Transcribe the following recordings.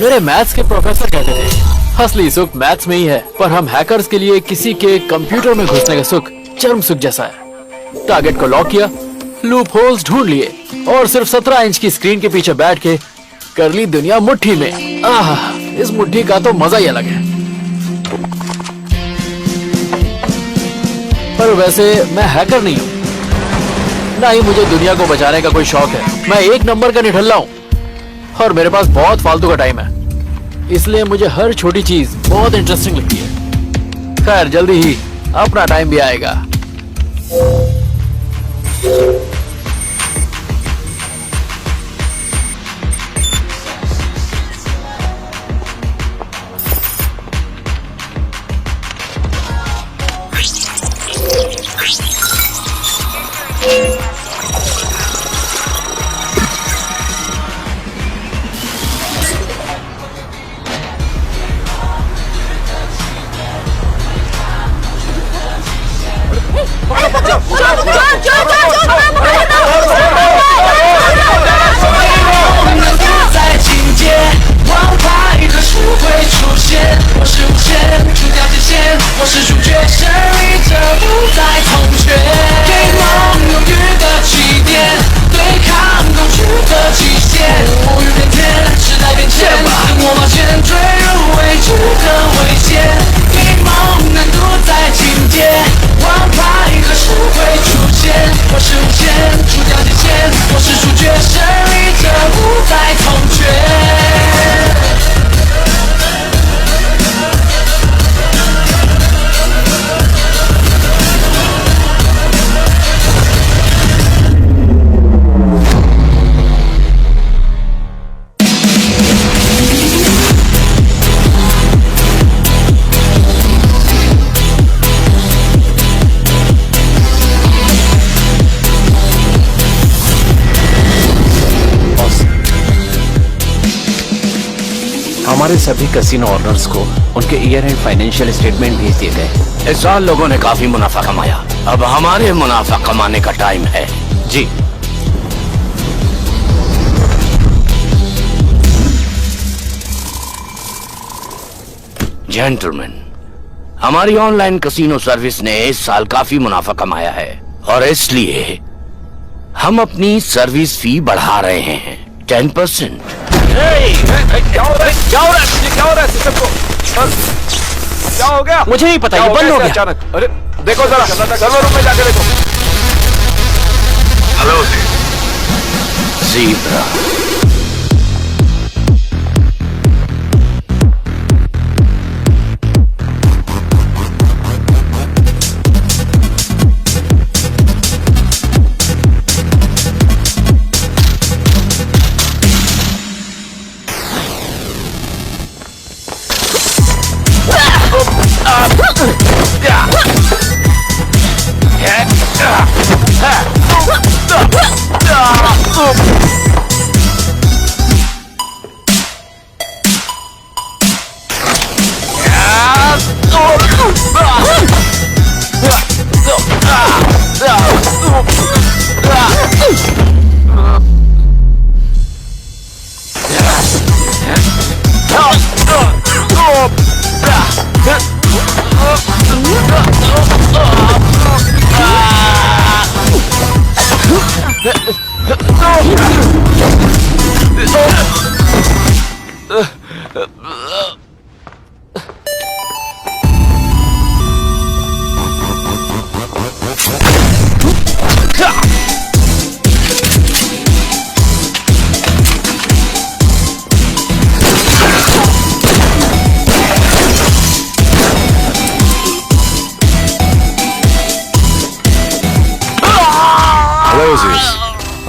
मेरे मैथ्स के प्रोफेसर कहते थे असली सुख मैथ्स में ही है, पर हम हैकर्स के लिए किसी के कंप्यूटर में घुसने का सुख चरम सुख जैसा है। टारगेट को लॉक किया, लूप होल्स ढूंढ लिए और सिर्फ 17 इंच की स्क्रीन के पीछे बैठ के कर ली दुनिया मुट्ठी में। इस मुट्ठी का तो मजा ही अलग है। पर वैसे मैं हैकर नहीं हूँ, ना ही मुझे दुनिया को बचाने का कोई शौक है। मैं एक नंबर का निठल्ला हूँ और मेरे पास बहुत फालतू का टाइम है, इसलिए मुझे हर छोटी चीज बहुत इंटरेस्टिंग लगती है। खैर जल्दी ही अपना टाइम भी आएगा। हमारे सभी कैसीनो ओनर्स को उनके ईयर एंड फाइनेंशियल स्टेटमेंट भेज दिए गए। इस साल लोगों ने काफी मुनाफा कमाया, अब हमारे मुनाफा कमाने का टाइम है। जी जेंटलमैन, हमारी ऑनलाइन कैसीनो सर्विस ने इस साल काफी मुनाफा कमाया है और इसलिए हम अपनी सर्विस फी बढ़ा रहे हैं 10%। क्या हो रहा है सिस्टम को? क्या हो गया? मुझे नहीं पता, ये बंद हो गया अचानक। अरे देखो जरा सर्वर रूम में जाके देखो। Hello zebra.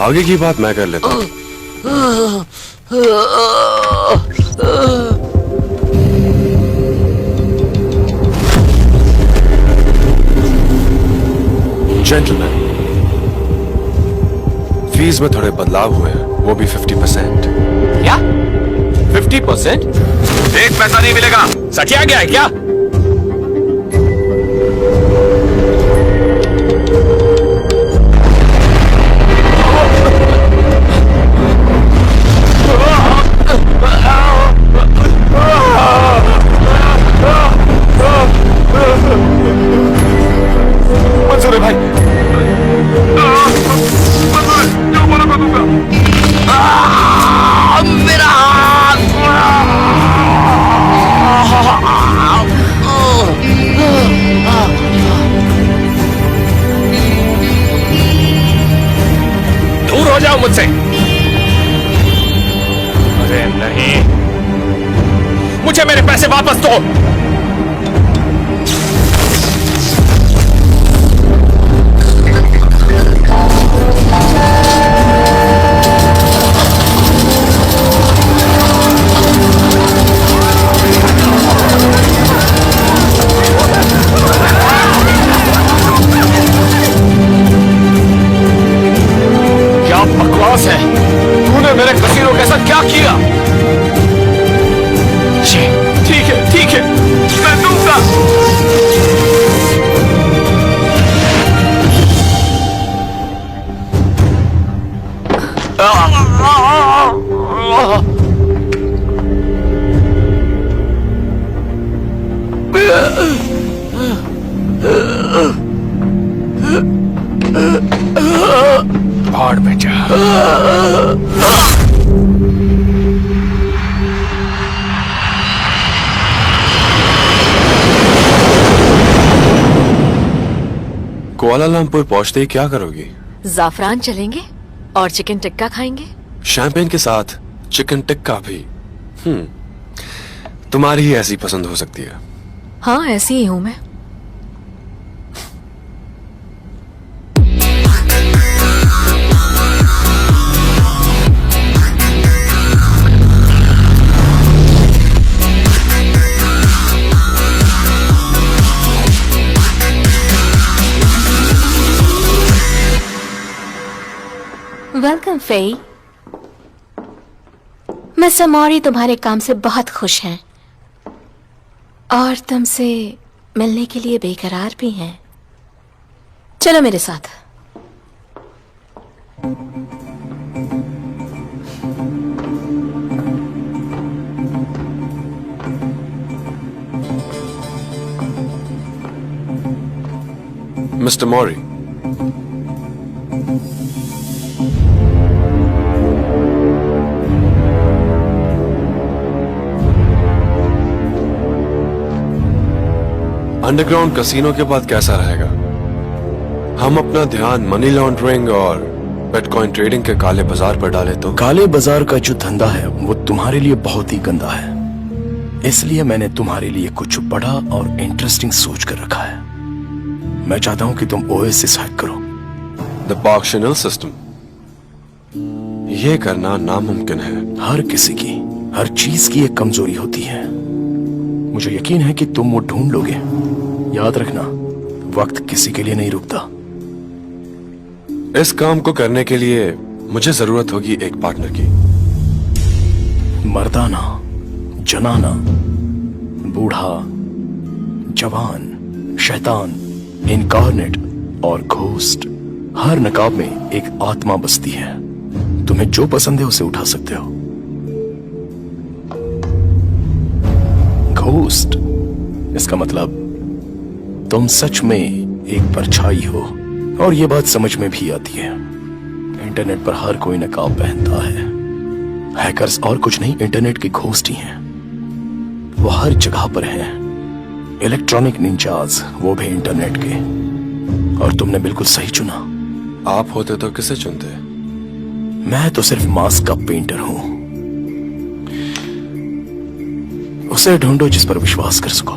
आगे की बात मैं कर लेता हूँ। जेंटलमैन, फीस में थोड़े बदलाव हुए हैं, वो भी 50%। क्या 50%? एक पैसा नहीं मिलेगा। सटिया गया है क्या? नहीं, मुझे मेरे पैसे वापस दो। क्या बकवास है? तूने मेरे कसीनो के साथ क्या किया? ठीक है, मैं दूंगा। भाड़ में जा। कुआलालंपुर पहुंचते ही क्या करोगी? जाफरान चलेंगे और चिकन टिक्का खाएंगे। शैंपेन के साथ चिकन टिक्का भी। तुम्हारी ही ऐसी पसंद हो सकती है। हाँ, ऐसी ही हूं मैं। Welcome Fei. मिस्टर मौरी तुम्हारे काम से बहुत खुश हैं और तुमसे मिलने के लिए बेकरार भी हैं। चलो मेरे साथ। मिस्टर मौरी, अंडरग्राउंड कैसीनो के बाद कैसा रहेगा? हम अपना ध्यान मनी लॉन्ड्रिंग और बिटकॉइन ट्रेडिंग के काले बाजार पर डाले तो? काले बाजार का जो धंधा है वो तुम्हारे लिए बहुत ही गंदा है, इसलिए मैंने तुम्हारे लिए कुछ बड़ा और इंटरेस्टिंग सोच कर रखा है। मैं चाहता हूं कि तुम ओएसिस हैक करो। द पार्कशनल सिस्टम। ये करना नामुमकिन है। हर किसी की हर चीज की एक कमजोरी होती है। मुझे यकीन है कि तुम वो ढूंढ लोगे। याद रखना, वक्त किसी के लिए नहीं रुकता। इस काम को करने के लिए मुझे जरूरत होगी एक पार्टनर की। मर्दाना, जनाना, बूढ़ा, जवान, शैतान, इनकारनेट और घोस्ट, हर नकाब में एक आत्मा बसती है। तुम्हें जो पसंद है उसे उठा सकते हो। घोस्ट, इसका मतलब तुम सच में एक परछाई हो, और ये बात समझ में भी आती है। इंटरनेट पर हर कोई नकाब पहनता है। हैकर्स और कुछ नहीं, इंटरनेट के घोस्ट ही हैं। वो हर जगह पर हैं। इलेक्ट्रॉनिक निंजाज, वो भी इंटरनेट के। और तुमने बिल्कुल सही चुना। आप होते तो किसे चुनते? मैं तो सिर्फ मास्क का पेंटर हूं। उसे ढूंढो जिस पर विश्वास कर सको।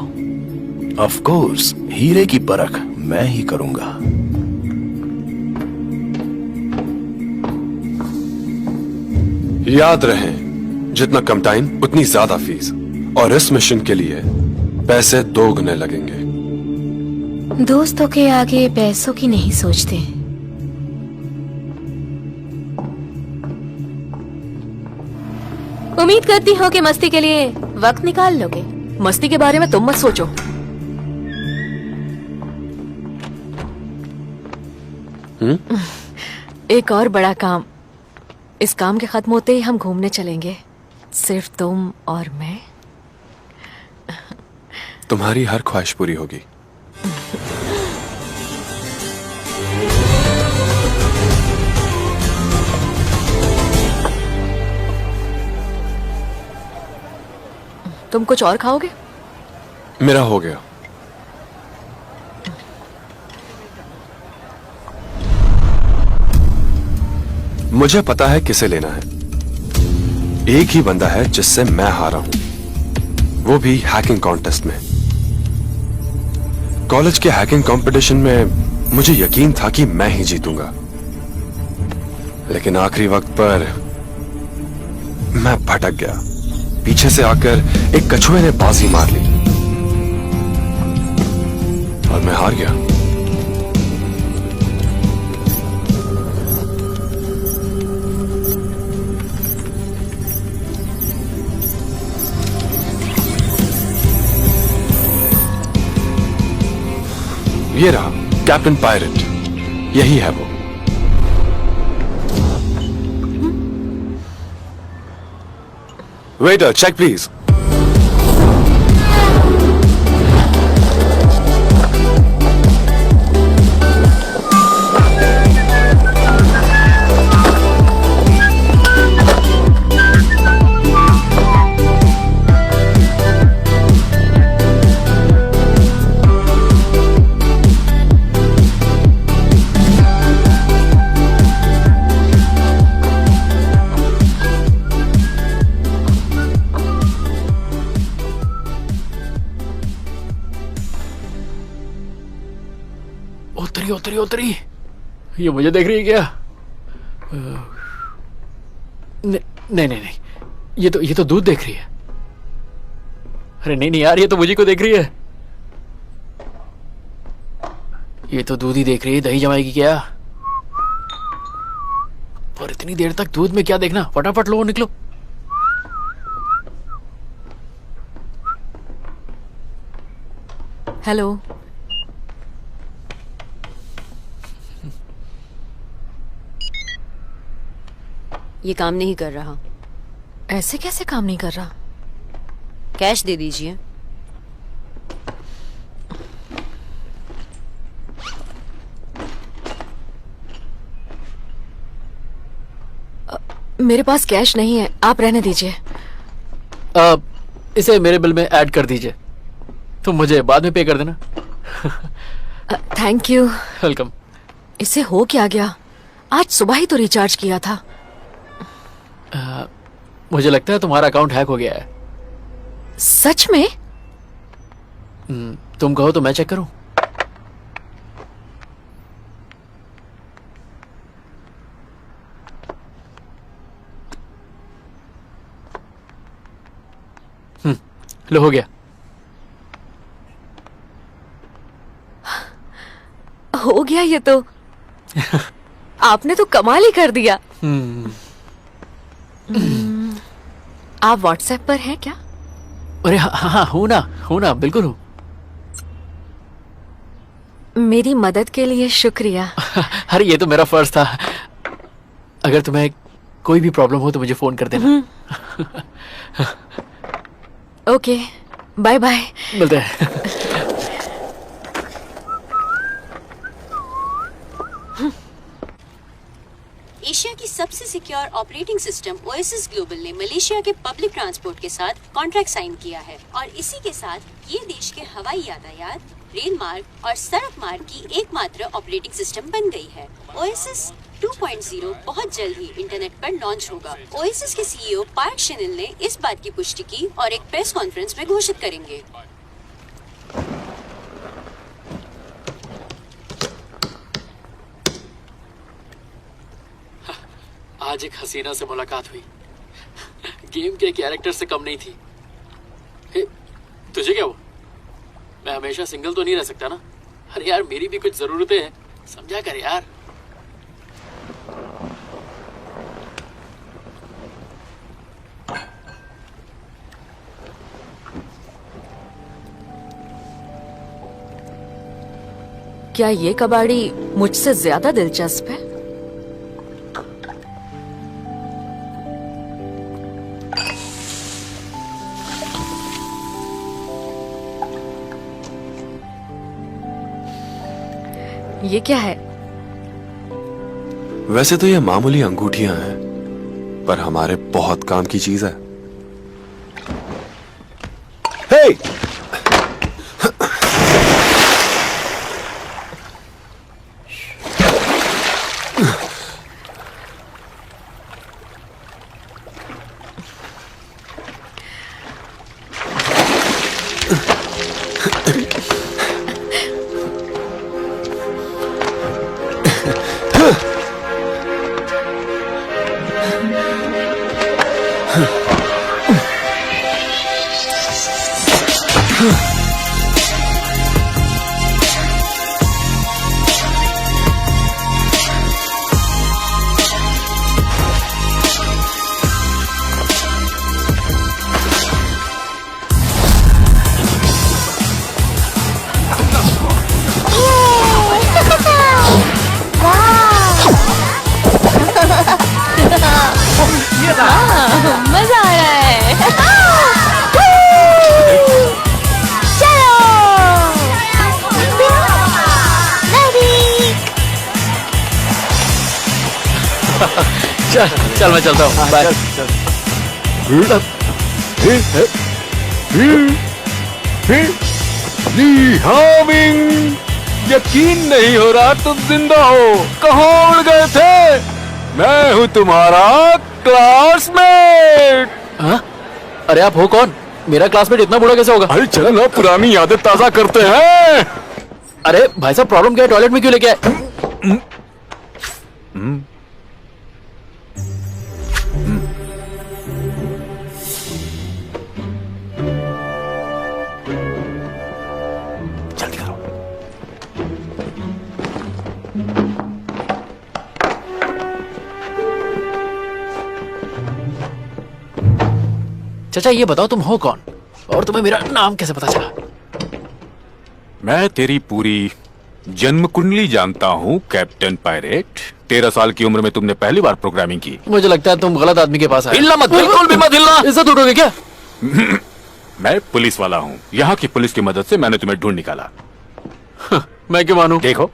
ऑफ कोर्स, हीरे की परख मैं ही करूंगा। याद रहे, जितना कम टाइम उतनी ज्यादा फीस, और इस मिशन के लिए पैसे 2 गुने लगेंगे। दोस्तों के आगे पैसों की नहीं सोचते। उम्मीद करती हो कि मस्ती के लिए वक्त निकाल लोगे। मस्ती के बारे में तुम मत सोचो। एक और बड़ा काम। इस काम के खत्म होते ही हम घूमने चलेंगे, सिर्फ तुम और मैं। तुम्हारी हर ख्वाहिश पूरी होगी। तुम कुछ और खाओगे? मेरा हो गया। मुझे पता है किसे लेना है। एक ही बंदा है जिससे मैं हारा हूं, वो भी हैकिंग कॉन्टेस्ट में। कॉलेज के हैकिंग कंपटीशन में मुझे यकीन था कि मैं ही जीतूंगा, लेकिन आखिरी वक्त पर मैं भटक गया। पीछे से आकर एक कछुए ने बाजी मार ली और मैं हार गया। ये रहा कैप्टन पायरेट, यही है वो। Waiter, check please. उतरी उतरी उतरी। ये मुझे देख रही है क्या? नहीं नहीं नहीं, ये तो दूध देख रही है। अरे नहीं नहीं यार, ये तो मुझे को देख रही है। ये तो दूध ही देख रही है, दही जमाएगी क्या? पर इतनी देर तक दूध में क्या देखना, फटाफट लो निकलो। हेलो, ये काम नहीं कर रहा। ऐसे कैसे काम नहीं कर रहा? कैश दे दीजिए। मेरे पास कैश नहीं है, आप रहने दीजिए। इसे मेरे बिल में ऐड कर दीजिए, तुम मुझे बाद में पे कर देना। Thank you. वेलकम। इसे हो क्या गया? आज सुबह ही तो रिचार्ज किया था। मुझे लगता है तुम्हारा अकाउंट हैक हो गया है। सच में? तुम कहो तो मैं चेक करूं? लो, हो गया। हो गया ये तो। आपने तो कमाल ही कर दिया। आप व्हाट्सएप पर हैं क्या? अरे हाँ हाँ, हूं ना, बिल्कुल हूं। मेरी मदद के लिए शुक्रिया। अरे ये तो मेरा फर्ज था। अगर तुम्हें कोई भी प्रॉब्लम हो तो मुझे फोन कर देना। Okay, bye bye. मिलते हैं। एशिया की सबसे secure operating system Oasis Global ने मलेशिया के पब्लिक ट्रांसपोर्ट के साथ कॉन्ट्रैक्ट साइन किया है और इसी के साथ ये देश के हवाई यातायात, रेल मार्ग और सड़क मार्ग की एकमात्र ऑपरेटिंग सिस्टम बन गई है। ओएसिस 2.0 बहुत जल्द ही इंटरनेट पर लॉन्च होगा। ओएसिस के सीईओ पार्क शिनिल ने इस बात की पुष्टि की और एक प्रेस कॉन्फ्रेंस में घोषित करेंगे। आज एक हसीना से मुलाकात हुई, गेम के कैरेक्टर से कम नहीं थी। तुझे क्या हुआ? मैं हमेशा सिंगल तो नहीं रह सकता ना। अरे यार, मेरी भी कुछ जरूरतें हैं, समझा कर यार। क्या ये कबाड़ी मुझसे ज्यादा दिलचस्प है? ये क्या है? वैसे तो ये मामूली अंगूठियां हैं, पर हमारे बहुत काम की चीज है। हे! मजा आ रहा है। चलो चल चल मैं चलता हूँ, बाय। यकीन नहीं हो रहा तुम जिंदा हो। कहाँ उड़ गए थे? मैं हूँ तुम्हारा क्लासमेट। हाँ? अरे आप हो कौन? मेरा क्लासमेट इतना बूढ़ा कैसे होगा? अरे चलो ना, पुरानी यादें ताजा करते हैं। अरे भाई साहब, प्रॉब्लम क्या है? टॉयलेट में क्यों लेके आए? जल्दी करो। चाचा ये बताओ तुम हो कौन, और तुम्हें मेरा नाम कैसे पता चला? मैं तेरी पूरी जन्म कुंडली जानता हूँ कैप्टन पायरेट। 13 साल की उम्र में तुमने पहली बार प्रोग्रामिंग की। मुझे लगता है तुम गलत आदमी के पास आए। हिलना मत, बिल्कुल भी मत हिलना। इज्जत उठोगे क्या? मैं पुलिस वाला हूँ। यहाँ की पुलिस की मदद से मैंने तुम्हें ढूंढ निकाला। मैं क्यों मानूं? देखो,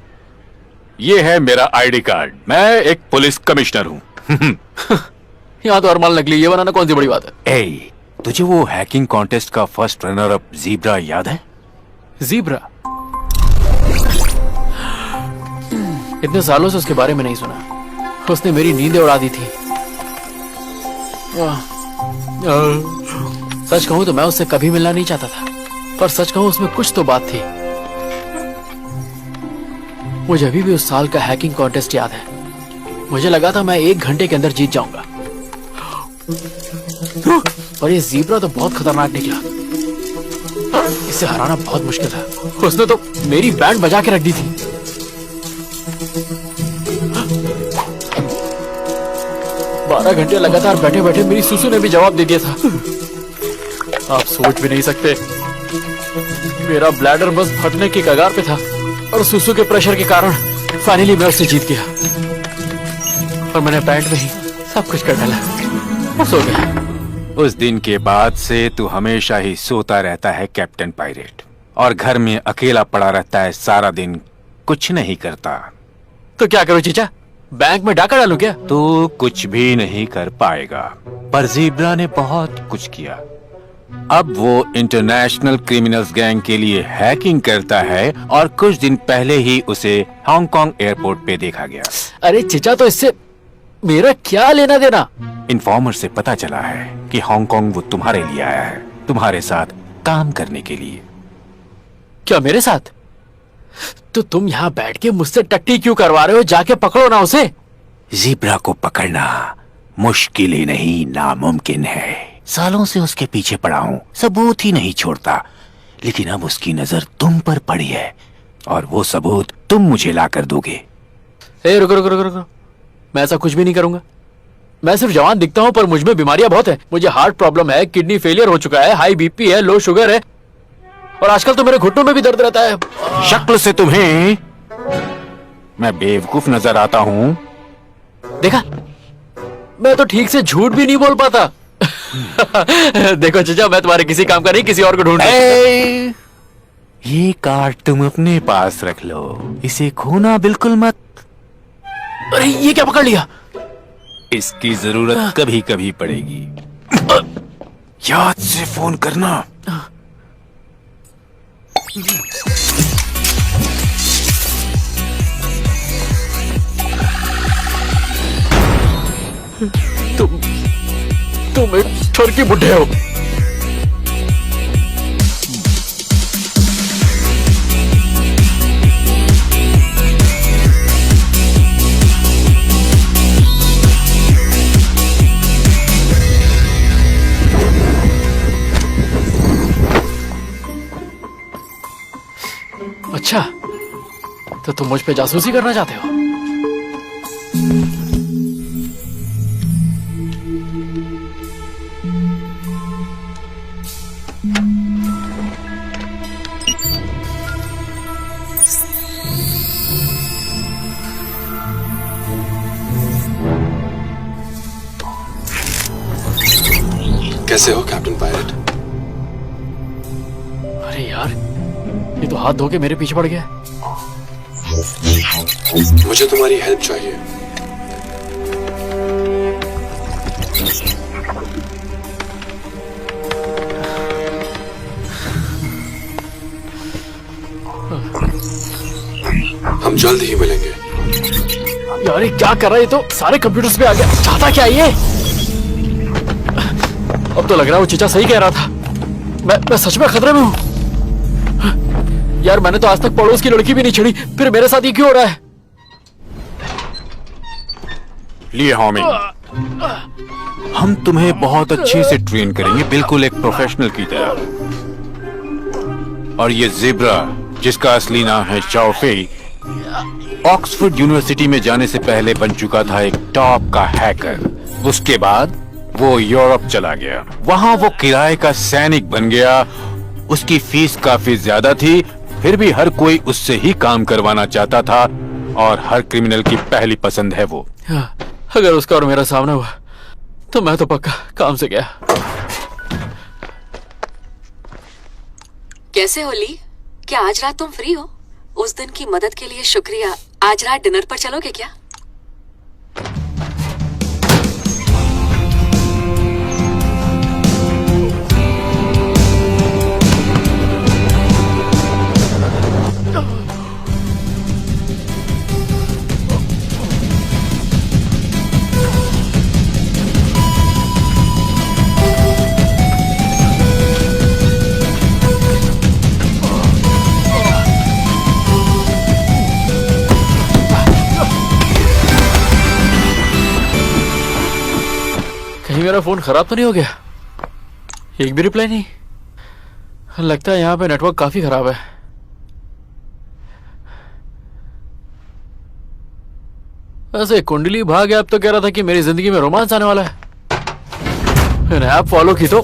ये है मेरा आईडी कार्ड। मैं एक पुलिस कमिश्नर हूँ। यहाँ तो हर माल नकली, ये बनाना कौन सी बड़ी बात है? ए, तुझे वो हैकिंग कॉन्टेस्ट का फर्स्ट रनर अप ज़ीब्रा याद है? ज़ीब्रा? इतने सालों से उसके बारे में नहीं सुना। उसने मेरी नींदें उड़ा दी थी। सच कहूं तो मैं उससे कभी मिलना नहीं चाहता था, पर सच कहूं उसमें कुछ तो बात थी। मुझे अभी भी उस साल का हैकिंग कॉन्टेस्ट याद है। मुझे लगा था मैं 1 घंटे के अंदर जीत जाऊंगा, पर ये ज़ीब्रा तो बहुत खतरनाक निकला। इसे हराना बहुत मुश्किल था। उसने तो मेरी बैंड बजा के रख दी थी। 12 घंटे लगातार बैठे बैठे मेरी सुसु ने भी जवाब दे दिया था। आप सोच भी नहीं सकते, मेरा ब्लैडर बस फटने की कगार पे था, और सुसु के प्रेशर के कारण फाइनली मैं उससे जीत गया। और मैंने पैंट में ही सब कुछ कर डाला और सो गया। उस दिन के बाद से तू हमेशा ही सोता रहता है कैप्टन पायरेट, और घर में अकेला पड़ा रहता है सारा दिन, कुछ नहीं करता। तो क्या करूं चीचा? बैंक में डाका डालूं क्या? तो कुछ भी नहीं कर पाएगा। पर ज़ीब्रा ने बहुत कुछ किया। अब वो इंटरनेशनल क्रिमिनल्स गैंग के लिए हैकिंग करता है, और कुछ दिन पहले ही उसे हांगकांग एयरपोर्ट पे देखा गया। अरे चीचा, तो इससे मेरा क्या लेना देना? इन्फॉर्मर से पता चला है कि हांगकांग वो तुम्हारे लिए आया है, तुम्हारे साथ काम करने के लिए। क्या मेरे साथ? तो तुम यहाँ बैठ के मुझसे टट्टी क्यों करवा रहे हो? जाके पकड़ो ना उसे। ज़ीब्रा को पकड़ना मुश्किल ही नहीं, नामुमकिन है। सालों से उसके पीछे पड़ा हूं, सबूत ही नहीं छोड़ता। लेकिन अब उसकी नजर तुम पर पड़ी है, और वो सबूत तुम मुझे ला कर दोगे। रुको रुको रुको रुको, मैं ऐसा कुछ भी नहीं करूंगा। मैं सिर्फ जवान दिखता हूँ, पर मुझ में बीमारियां बहुत है। मुझे हार्ट प्रॉब्लम है, किडनी फेलियर हो चुका है, हाई बीपी है, लो शुगर है, और आजकल तो मेरे घुटनों में भी दर्द रहता है। शक्ल से तुम्हें मैं बेवकूफ नजर आता हूँ। देखा, मैं तो ठीक से झूठ भी नहीं बोल पाता। देखो चचा, मैं तुम्हारे किसी काम का नहीं, किसी और को ढूंढ। ये कार्ड तुम अपने पास रख लो, इसे खोना बिल्कुल मत। अरे ये क्या पकड़ लिया? इसकी जरूरत कभी कभी पड़ेगी। याद से फोन करना। तुम एक ठरकी बुढ़े हो। अच्छा, तो तुम मुझ पे जासूसी करना चाहते हो? कैसे हो कैप्टन पायलट? अरे यार, ये तो हाथ धो के मेरे पीछे पड़ गया। मुझे तुम्हारी हेल्प चाहिए। हम जल्द ही मिलेंगे। यार ये क्या कर रहा है? ये तो सारे कंप्यूटर्स पे आ गया। चाहता क्या ये? अब तो लग रहा है वो चीचा सही कह रहा था। मैं सच में खतरे में हूँ। यार मैंने तो आज तक पड़ोस की लड़की भी नहीं छेड़ी, फिर मेरे साथ ये क्यों हो रहा है? लिए होमी, हम तुम्हें बहुत अच्छे से ट्रेन करेंगे, बिल्कुल एक प्रोफेशनल की तरह। और ये ज़ेब्रा, जिसका असली नाम है शाओफेई, ऑक्सफोर्ड यूनिवर्सिटी में जाने से पहले बन चुका था एक टॉप का हैकर। उसके बाद वो यूरोप चला गया, वहां वो किराए का सैनिक बन गया। उसकी फीस काफी ज्यादा थी, फिर भी हर कोई उससे ही काम करवाना चाहता था, और हर क्रिमिनल की पहली पसंद है वो। अगर उसका और मेरा सामना हुआ तो मैं तो पक्का काम से गया। कैसे हो ली? क्या आज रात तुम फ्री हो? उस दिन की मदद के लिए शुक्रिया। आज रात डिनर पर चलोगे क्या? कहीं मेरा फोन खराब तो नहीं हो गया? एक भी रिप्लाई नहीं। लगता है यहाँ पे नेटवर्क काफी खराब है। वैसे कुंडली भाग गया, अब तो कह रहा था कि मेरी जिंदगी में रोमांस आने वाला है। मैंने ऐप फॉलो की तो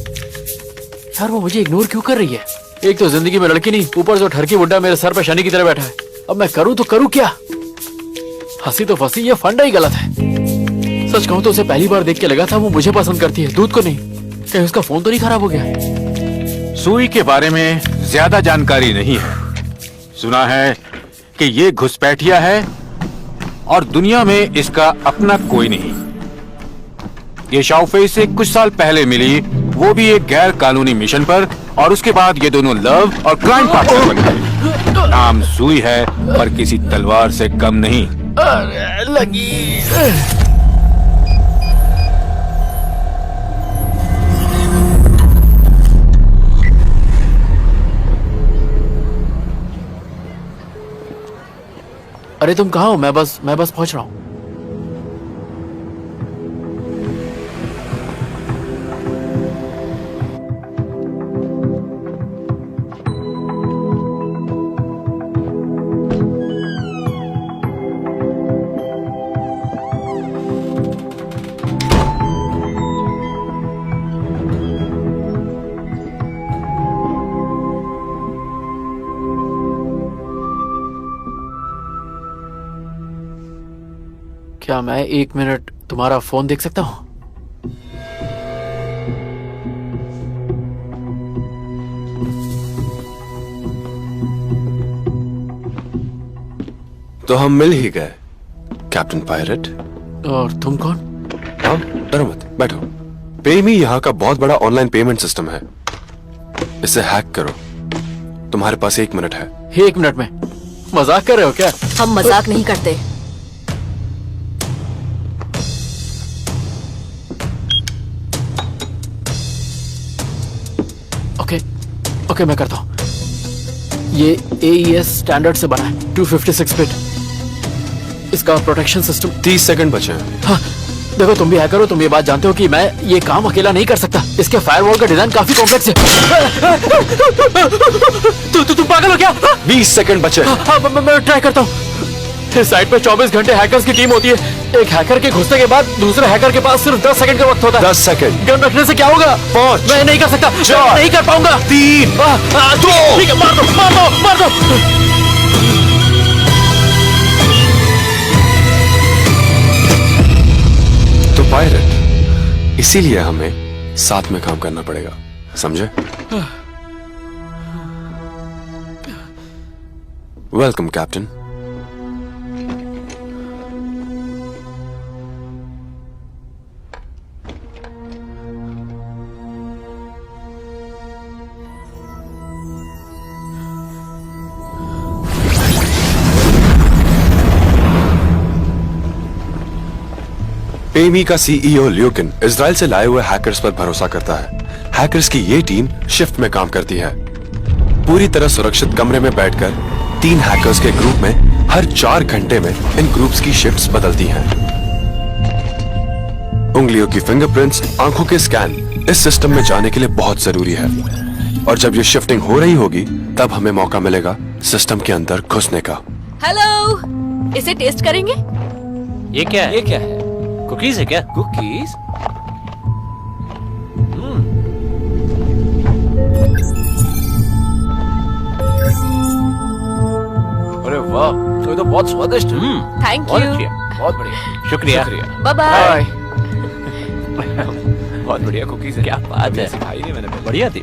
यार वो मुझे इग्नोर क्यों कर रही है? एक तो जिंदगी में लड़की नहीं, ऊपर जो ठरकी बुड्ढा मेरे सर पे शनि की तरह बैठा है। अब मैं करूं तो करूं क्या? हंसी तो फंसी, ये फंडा ही गलत है। सच कहूं तो उसे पहली बार देख के लगा था वो मुझे पसंद करती है, दूध को नहीं। कहीं उसका फोन तो नहीं खराब हो गया? सुई के बारे में ज्यादा जानकारी नहीं है। सुना है कि ये घुसपैठिया है और दुनिया में इसका अपना कोई नहीं। ये शाओफेई से कुछ साल पहले मिली, वो भी एक गैर कानूनी मिशन पर, और उसके बाद ये दोनों लव और क्राइम पार्टनर बन गए। नाम सुई है पर किसी तलवार से कम नहीं। लगी। अरे तुम कहाँ हो? मैं बस पहुंच रहा हूं। क्या मैं 1 मिनट तुम्हारा फोन देख सकता हूं? तो हम मिल ही गए कैप्टन पायलट। और तुम कौन? हाँ, डरो मत, बैठो। पेमी यहाँ का बहुत बड़ा ऑनलाइन पेमेंट सिस्टम है, इसे हैक करो। तुम्हारे पास 1 मिनट है। 1 मिनट में? मजाक कर रहे हो क्या? हम मजाक नहीं करते। ओके, मैं करता हूं। ये AES स्टैंडर्ड से बना है, 256 बिट। इसका प्रोटेक्शन सिस्टम। 30 सेकंड बचे हैं। हाँ, देखो तुम भी हैकर हो, तुम ये बात जानते हो कि मैं ये काम अकेला नहीं कर सकता। इसके फायरवॉल का डिजाइन काफी कॉम्प्लेक्स है। तू पागल हो क्या? 20 सेकंड बचे। हाँ, मैं ट्राई करता हूँ। इस साइट पे 24 घंटे हैकर्स की टीम होती है। एक हैकर के घुसने के बाद दूसरे हैकर के पास सिर्फ 10 सेकंड का वक्त होता है। 10 सेकंड। गन रखने से क्या होगा? 5, मैं नहीं कर सकता, मैं नहीं कर पाऊंगा। 3, 2, ठीक है, मार दो, मार दो, मार दो। तो पायरेट, इसीलिए हमें साथ में काम करना पड़ेगा, समझे? Welcome captain. पेमी का सीईओ ल्यूकिन इजराइल से लाए हुए हैकर्स पर भरोसा करता है। हैकर्स की ये टीम शिफ्ट में काम करती है। पूरी तरह सुरक्षित कमरे में बैठकर 3 हैकर्स के ग्रुप में हर 4 घंटे में इन ग्रुप्स की शिफ्ट्स बदलती हैं। उंगलियों की फिंगरप्रिंट्स, आंखों के स्कैन इस सिस्टम में जाने के लिए बहुत जरूरी है। और जब ये शिफ्टिंग हो रही होगी तब हमें मौका मिलेगा सिस्टम के अंदर घुसने का। हेलो, इसे टेस्ट करेंगे? ये क्या है? ये क्या है? कुकीज है क्या? कुकीज? अरे वाह, तो ये तो बहुत स्वादिष्ट है। थैंक बहुत यू। अच्छी है। बहुत बढ़िया, शुक्रिया। Bye bye. बहुत बढ़िया कुकीज है। क्या बात कभी है। ऐसी खाई नहीं मैंने पहले। बढ़िया थी।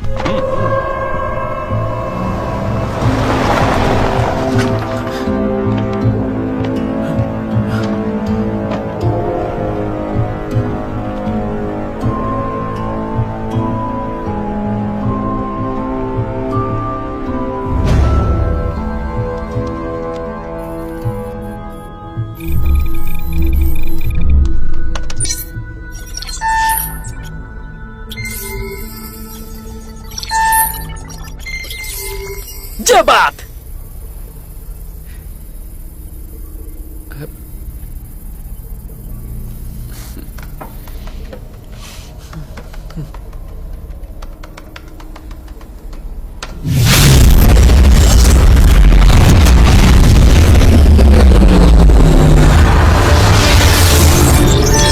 जबात।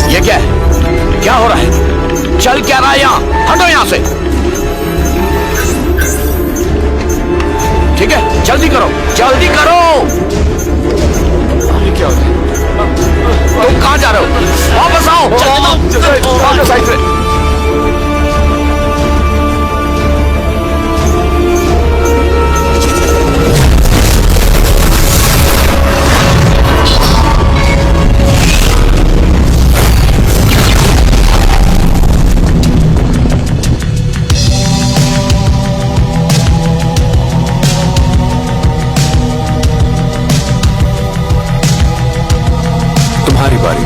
ये क्या है? क्या हो रहा है? चल क्या रहा है यहाँ? हटो यहाँ से। ठीक है, जल्दी करो, जल्दी करो। क्या हो रहा है? तुम कहाँ जा रहे हो? वापस आओ। वापस साइड से। तुम्हारी बारी।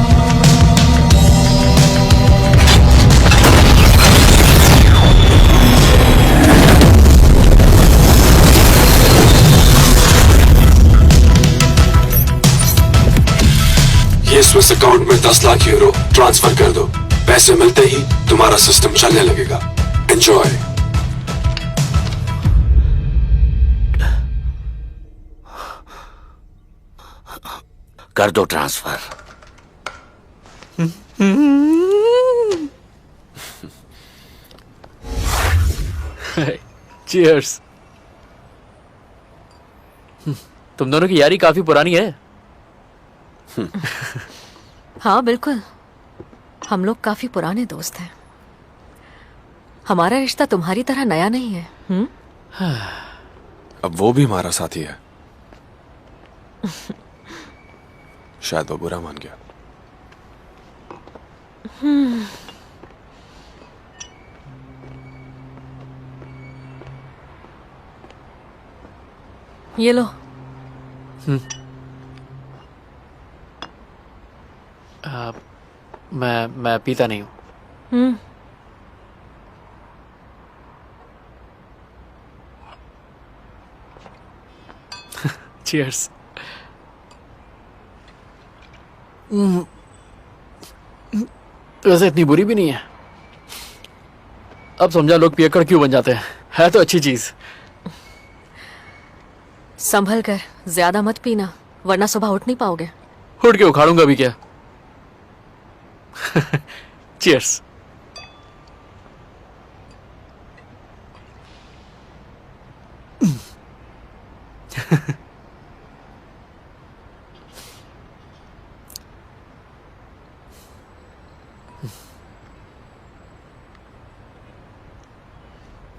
ये स्विस अकाउंट में 10 लाख यूरो ट्रांसफर कर दो। पैसे मिलते ही तुम्हारा सिस्टम चलने लगेगा। एंजॉय। कर दो ट्रांसफर। चीयर्स। तुम दोनों की यारी काफी पुरानी है। हाँ बिल्कुल, हम लोग काफी पुराने दोस्त हैं। हमारा रिश्ता तुम्हारी तरह नया नहीं है। अब वो भी हमारा साथी है। शायद वो बुरा मान गया। ये लो। मैं पीता नहीं हूँ। चीयर्स। वैसे इतनी बुरी भी नहीं है। अब समझा लोग पियक्कड़ क्यों बन जाते हैं। है तो अच्छी चीज। संभल कर, ज्यादा मत पीना वरना सुबह उठ नहीं पाओगे। उठ के उखाड़ूंगा भी क्या। चीयर्स।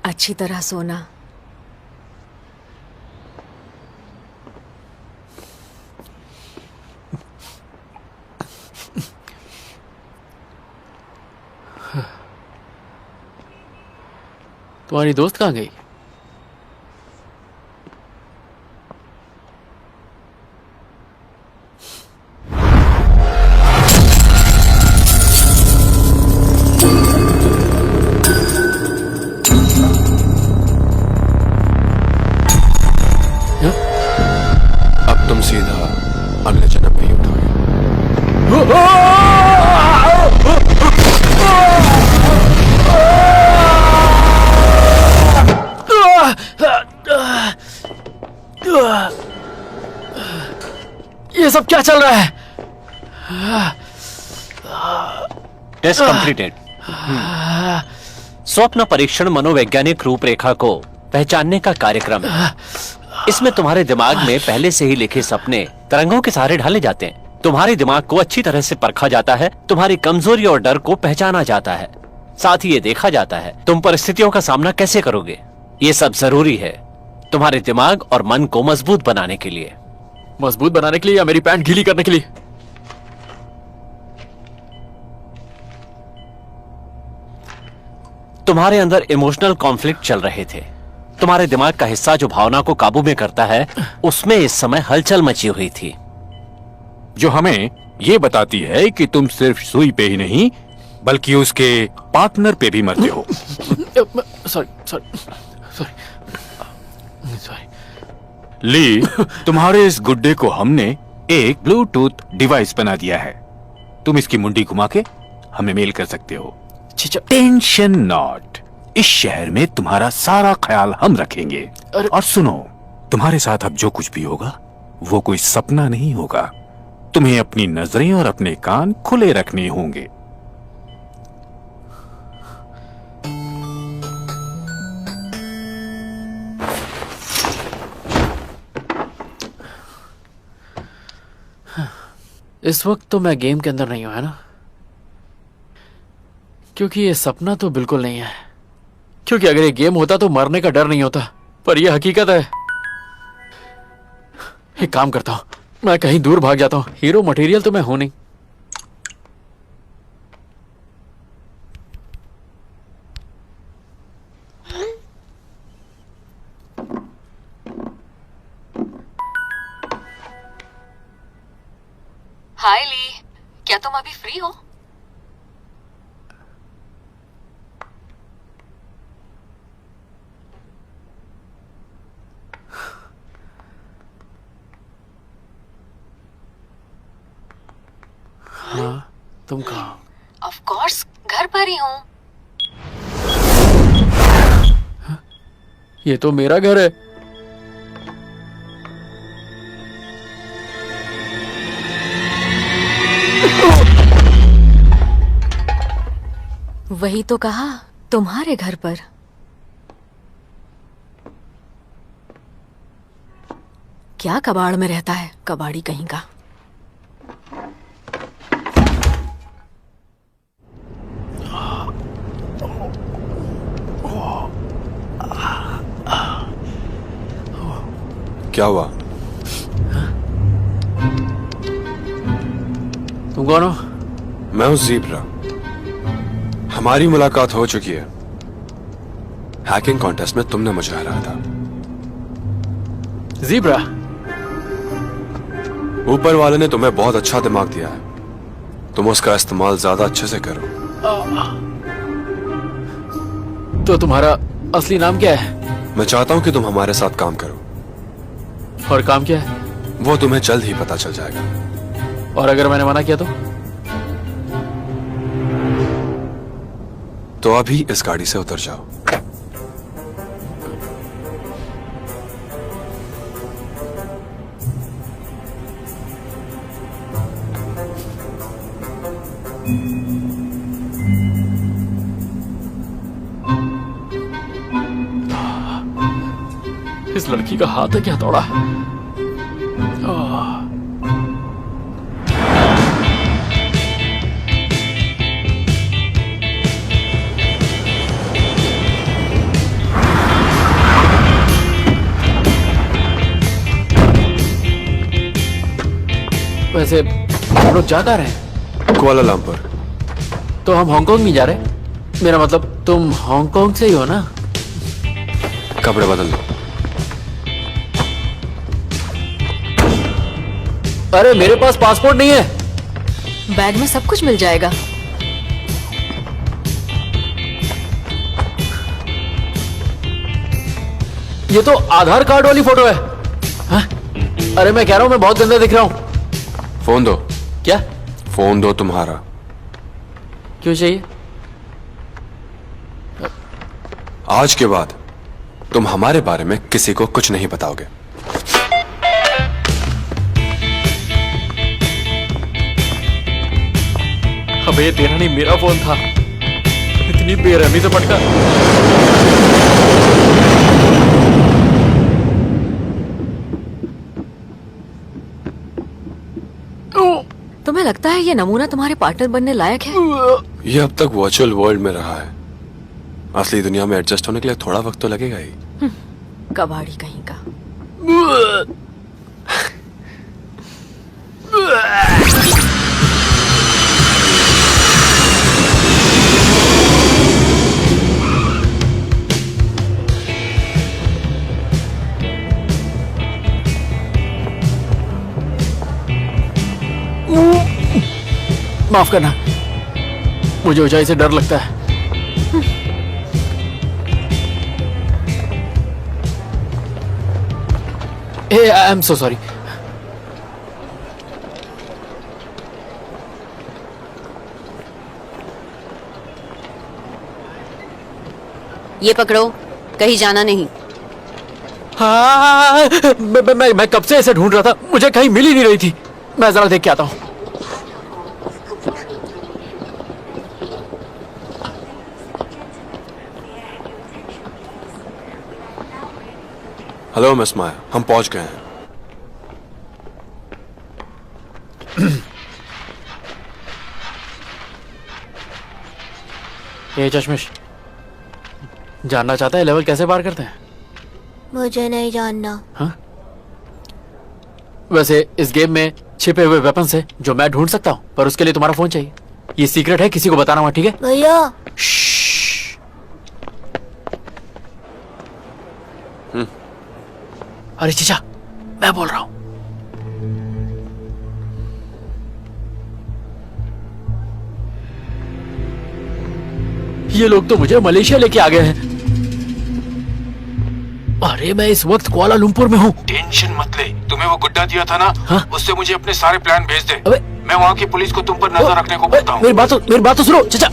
अच्छी तरह सोना। तुम्हारी दोस्त कहाँ गई? अब तुम सीधा अगले जन्म में ही उठोगे। ये सब क्या चल रहा है? Test completed. स्वप्न परीक्षण मनोवैज्ञानिक रूपरेखा को पहचानने का कार्यक्रम है। इसमें तुम्हारे दिमाग में पहले से ही लिखे सपने तरंगों के सहारे ढाले जाते हैं। तुम्हारे दिमाग को अच्छी तरह से परखा जाता है, तुम्हारी कमजोरी और डर को पहचाना जाता है, साथ ही ये देखा जाता है तुम परिस्थितियों का सामना कैसे करोगे। ये सब जरूरी है तुम्हारे दिमाग और मन को मजबूत बनाने के लिए। मजबूत बनाने के लिए या मेरी पैंट गीली करने के लिए? तुम्हारे अंदर इमोशनल कॉन्फ्लिक्ट चल रहे थे। तुम्हारे दिमाग का हिस्सा जो भावना को काबू में करता है, उसमें इस समय हलचल मची हुई थी, जो हमें ये बताती है कि तुम सिर्फ सुई पे ही नहीं बल्कि उसके पार्टनर पे भी मरते हो। सॉरी। ली, तुम्हारे इस गुड्डे को हमने एक ब्लूटूथ डिवाइस बना दिया है। तुम इसकी मुंडी घुमा के हमें मेल कर सकते हो। टेंशन नॉट, इस शहर में तुम्हारा सारा ख्याल हम रखेंगे। और सुनो, तुम्हारे साथ अब जो कुछ भी होगा वो कोई सपना नहीं होगा। तुम्हें अपनी नजरें और अपने कान खुले रखने होंगे। इस वक्त तो मैं गेम के अंदर नहीं हूं, है ना? क्योंकि ये सपना तो बिल्कुल नहीं है। क्योंकि अगर ये गेम होता तो मरने का डर नहीं होता, पर यह हकीकत है। एक काम करता हूं, मैं कहीं दूर भाग जाता हूं। हीरो मटेरियल तो मैं हूं नहीं। हाय ली, क्या तुम अभी फ्री हो? हाँ, तुम कहाँ? ऑफ कोर्स, घर पर ही हूँ। ये तो मेरा घर है। वही तो कहा, तुम्हारे घर पर। क्या कबाड़ में रहता है, कबाड़ी कहीं का। क्या हुआ? तुम कौन हो? मैं हूं ज़ीब्रा। हमारी मुलाकात हो चुकी है। हैकिंग कॉन्टेस्ट में तुमने मुझे हराया था। ज़ीब्रा, ऊपर वाले ने तुम्हें बहुत अच्छा दिमाग दिया है। तुम उसका इस्तेमाल ज्यादा अच्छे से करो। तो तुम्हारा असली नाम क्या है? मैं चाहता हूं कि तुम हमारे साथ काम करो। और काम क्या है? वो तुम्हें जल्द ही पता चल जाएगा। और अगर मैंने मना किया तो? तो अभी इस गाड़ी से उतर जाओ। इस लड़की का हाथ है क्या हथौड़ा? वैसे हम लोग जा कहाँ रहे हैं? कुआलालंपुर। तो हम हांगकांग नहीं जा रहे? मेरा मतलब तुम हांगकांग से ही हो ना? कपड़े बदल लो। अरे मेरे पास पासपोर्ट नहीं है। बैग में सब कुछ मिल जाएगा। ये तो आधार कार्ड वाली फोटो है। हाँ? अरे मैं कह रहा हूं मैं बहुत गंदा दिख रहा हूं। फोन दो। क्या? फोन दो तुम्हारा। क्यों चाहिए? आज के बाद तुम हमारे बारे में किसी को कुछ नहीं बताओगे। अबे ये तेरा नहीं मेरा फोन था। इतनी बेरहमी से पटका। तुम्हें लगता है ये नमूना तुम्हारे पार्टनर बनने लायक है? ये अब तक वर्चुअल वर्ल्ड में रहा है। असली दुनिया में एडजस्ट होने के लिए थोड़ा वक्त तो लगेगा ही। कबाड़ी कहीं का। माफ करना, मुझे ऊंचाई से डर लगता है। I am so sorry. ये पकड़ो, कहीं जाना नहीं। हाँ, मैं कब से ऐसे ढूंढ रहा था, मुझे कहीं मिल ही नहीं रही थी। मैं जरा देख के आता हूँ। हेलो मिस माया, हम पहुंच गए हैं। ये चश्मिश जानना चाहता है लेवल कैसे पार करते हैं? मुझे नहीं जानना। हाँ? वैसे इस गेम में छिपे हुए वेपन्स है जो मैं ढूंढ सकता हूँ, पर उसके लिए तुम्हारा फोन चाहिए। ये सीक्रेट है, किसी को बताना मत, ठीक है? भैया। अरे चीचा, मैं बोल रहा हूं। ये लोग तो मुझे मलेशिया लेके आ गए हैं। अरे मैं इस वक्त कुआलालंपुर में हूँ। टेंशन मत ले, तुम्हें वो गुड्डा दिया था ना? हाँ? उससे मुझे अपने सारे प्लान भेज दे। अबे मैं वहाँ की पुलिस को तुम पर नजर रखने को बोलता हूँ। मेरी बात तो सुनो चचा।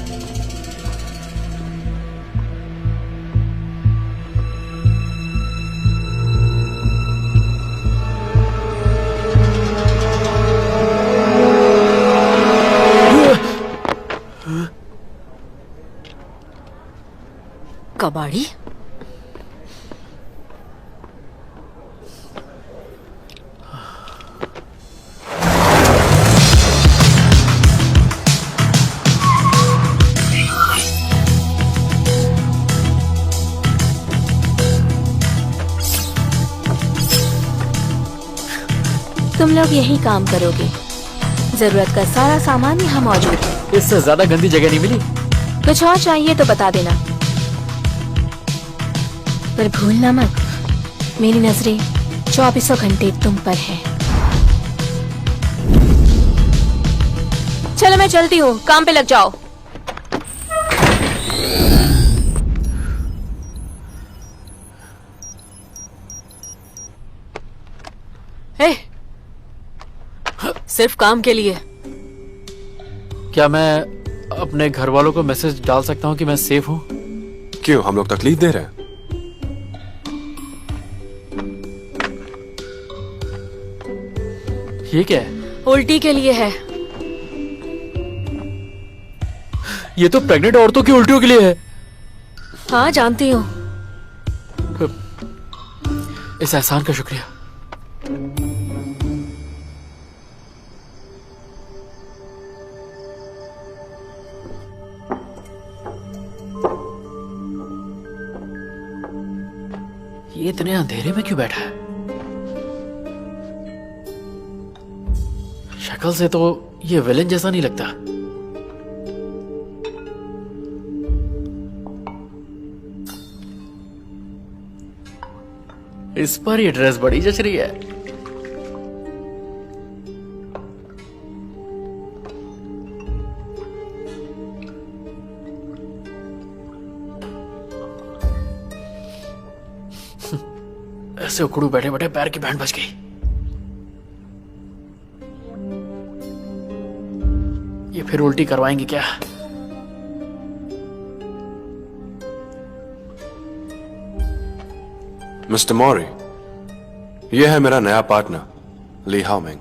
कबाड़ी? तुम लोग यही काम करोगे? जरूरत का सारा सामान यहाँ मौजूद है। इससे ज्यादा गंदी जगह नहीं मिली। कुछ और चाहिए तो बता देना, पर भूलना मत, मेरी नजरें 24 घंटे तुम पर है। चलो मैं चलती हूँ, काम पे लग जाओ। सिर्फ काम के लिए। क्या मैं अपने घर वालों को मैसेज डाल सकता हूँ कि मैं सेफ हूँ? क्यों, हम लोग तकलीफ दे रहे हैं? ये क्या है? उल्टी के लिए है। ये तो प्रेग्नेंट औरतों की उल्टियों के लिए है। हाँ जानती हूँ। इस एहसान का शुक्रिया। ये इतने अंधेरे में क्यों बैठा है? शक्ल से तो ये विलेन जैसा नहीं लगता। इस पर ये ड्रेस बड़ी जच रही है। ऐसे उखड़ू बैठे बैठे पैर की बैंड बज गई। ये फिर उल्टी करवाएंगे क्या? मिस्टर मॉरी, यह है मेरा नया पार्टनर ली हाओमिंग।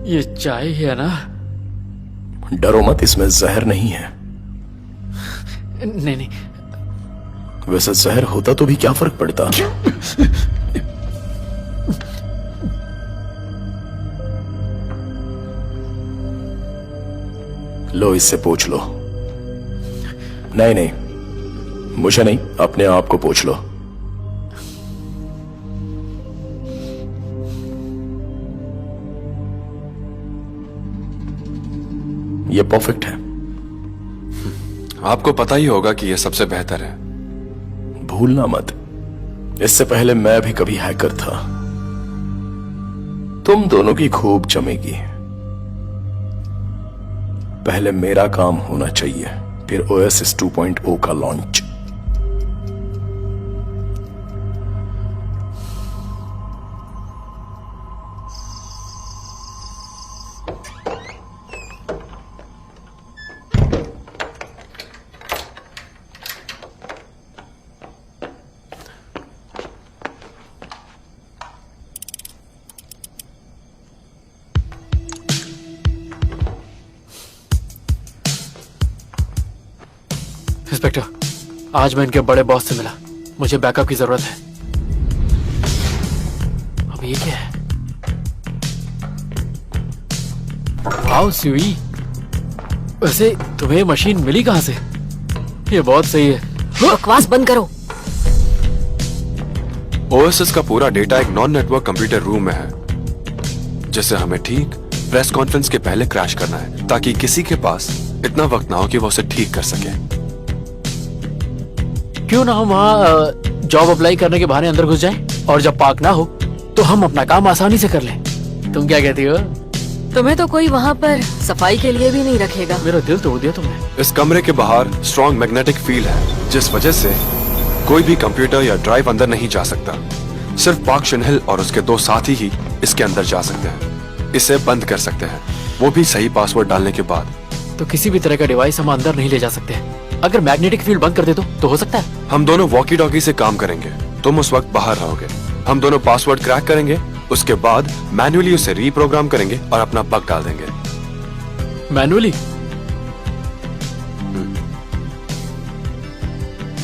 ये चाय ही है ना? डरो मत, इसमें जहर नहीं है। नहीं नहीं, वैसे जहर होता तो भी क्या फर्क पड़ता। लो, इससे पोंछ लो। नहीं नहीं, मुझे नहीं, अपने आप को पोंछ लो। ये परफेक्ट है। आपको पता ही होगा कि यह सबसे बेहतर है। भूलना मत, इससे पहले मैं भी कभी हैकर था। तुम दोनों की खूब जमेगी। पहले मेरा काम होना चाहिए, फिर OS 2.0 का लॉन्च। इंस्पेक्टर, आज मैं इनके बड़े बॉस से मिला। मुझे बैकअप की जरूरत है। अब ये क्या है? वाओ सुई, वैसे तुम्हें मशीन मिली कहां से? ये बहुत सही है। बकवास बंद करो। OSS का पूरा डेटा एक नॉन नेटवर्क कंप्यूटर रूम में है, जिसे हमें ठीक प्रेस कॉन्फ्रेंस के पहले क्रैश करना है, ताकि किसी के पास इतना वक्त ना हो कि वो उसे ठीक कर सके। क्यों ना हम वहाँ जॉब अप्लाई करने के बहाने अंदर घुस जाएं, और जब पाक ना हो तो हम अपना काम आसानी से कर लें। तुम क्या कहती हो? तुम्हें तो कोई वहाँ पर सफाई के लिए भी नहीं रखेगा। मेरा दिल तोड़ दिया तुमने। इस कमरे के बाहर स्ट्रॉन्ग मैग्नेटिक फील्ड है, जिस वजह से कोई भी कंप्यूटर या ड्राइव अंदर नहीं जा सकता। सिर्फ पार्क शिनहिल और उसके 2 साथी ही इसके अंदर जा सकते हैं। इसे बंद कर सकते हैं, वो भी सही पासवर्ड डालने के बाद। तो किसी भी तरह का डिवाइस हम अंदर नहीं ले जा सकते। अगर मैग्नेटिक फील्ड बंद कर दे तो हो सकता है। हम दोनों वॉकी टॉकी से काम करेंगे। तुम उस वक्त बाहर रहोगे। हम दोनों पासवर्ड क्रैक करेंगे, उसके बाद मैन्युअली उसे रीप्रोग्राम करेंगे और अपना बग डाल देंगे। मैन्युअली?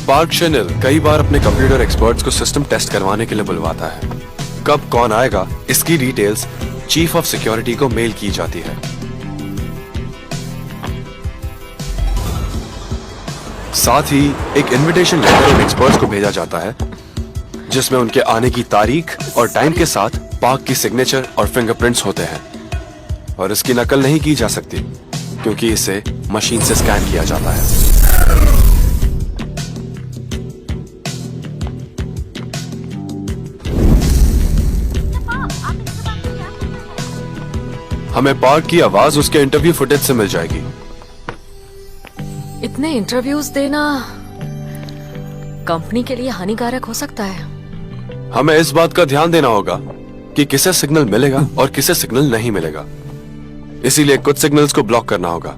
पार्क शिनहिल कई बार अपने कंप्यूटर एक्सपर्ट्स को सिस्टम टेस्ट करवाने के लिए बुलवाता है। कब कौन आएगा, इसकी डिटेल्स चीफ ऑफ सिक्योरिटी को मेल की जाती है। साथ ही एक इनविटेशन लेटर उन एक्सपर्ट्स को भेजा जाता है, जिसमें उनके आने की तारीख और टाइम के साथ पार्क की सिग्नेचर और फिंगरप्रिंट्स होते हैं। और इसकी नकल नहीं की जा सकती, क्योंकि इसे मशीन से स्कैन किया जाता है। हमें पार्क की आवाज उसके इंटरव्यू फुटेज से मिल जाएगी। इतने इंटरव्यूज देना कंपनी के लिए हानिकारक हो सकता है। हमें इस बात का ध्यान देना होगा कि किसे सिग्नल मिलेगा और किसे सिग्नल नहीं मिलेगा, इसीलिए कुछ सिग्नल्स को ब्लॉक करना होगा।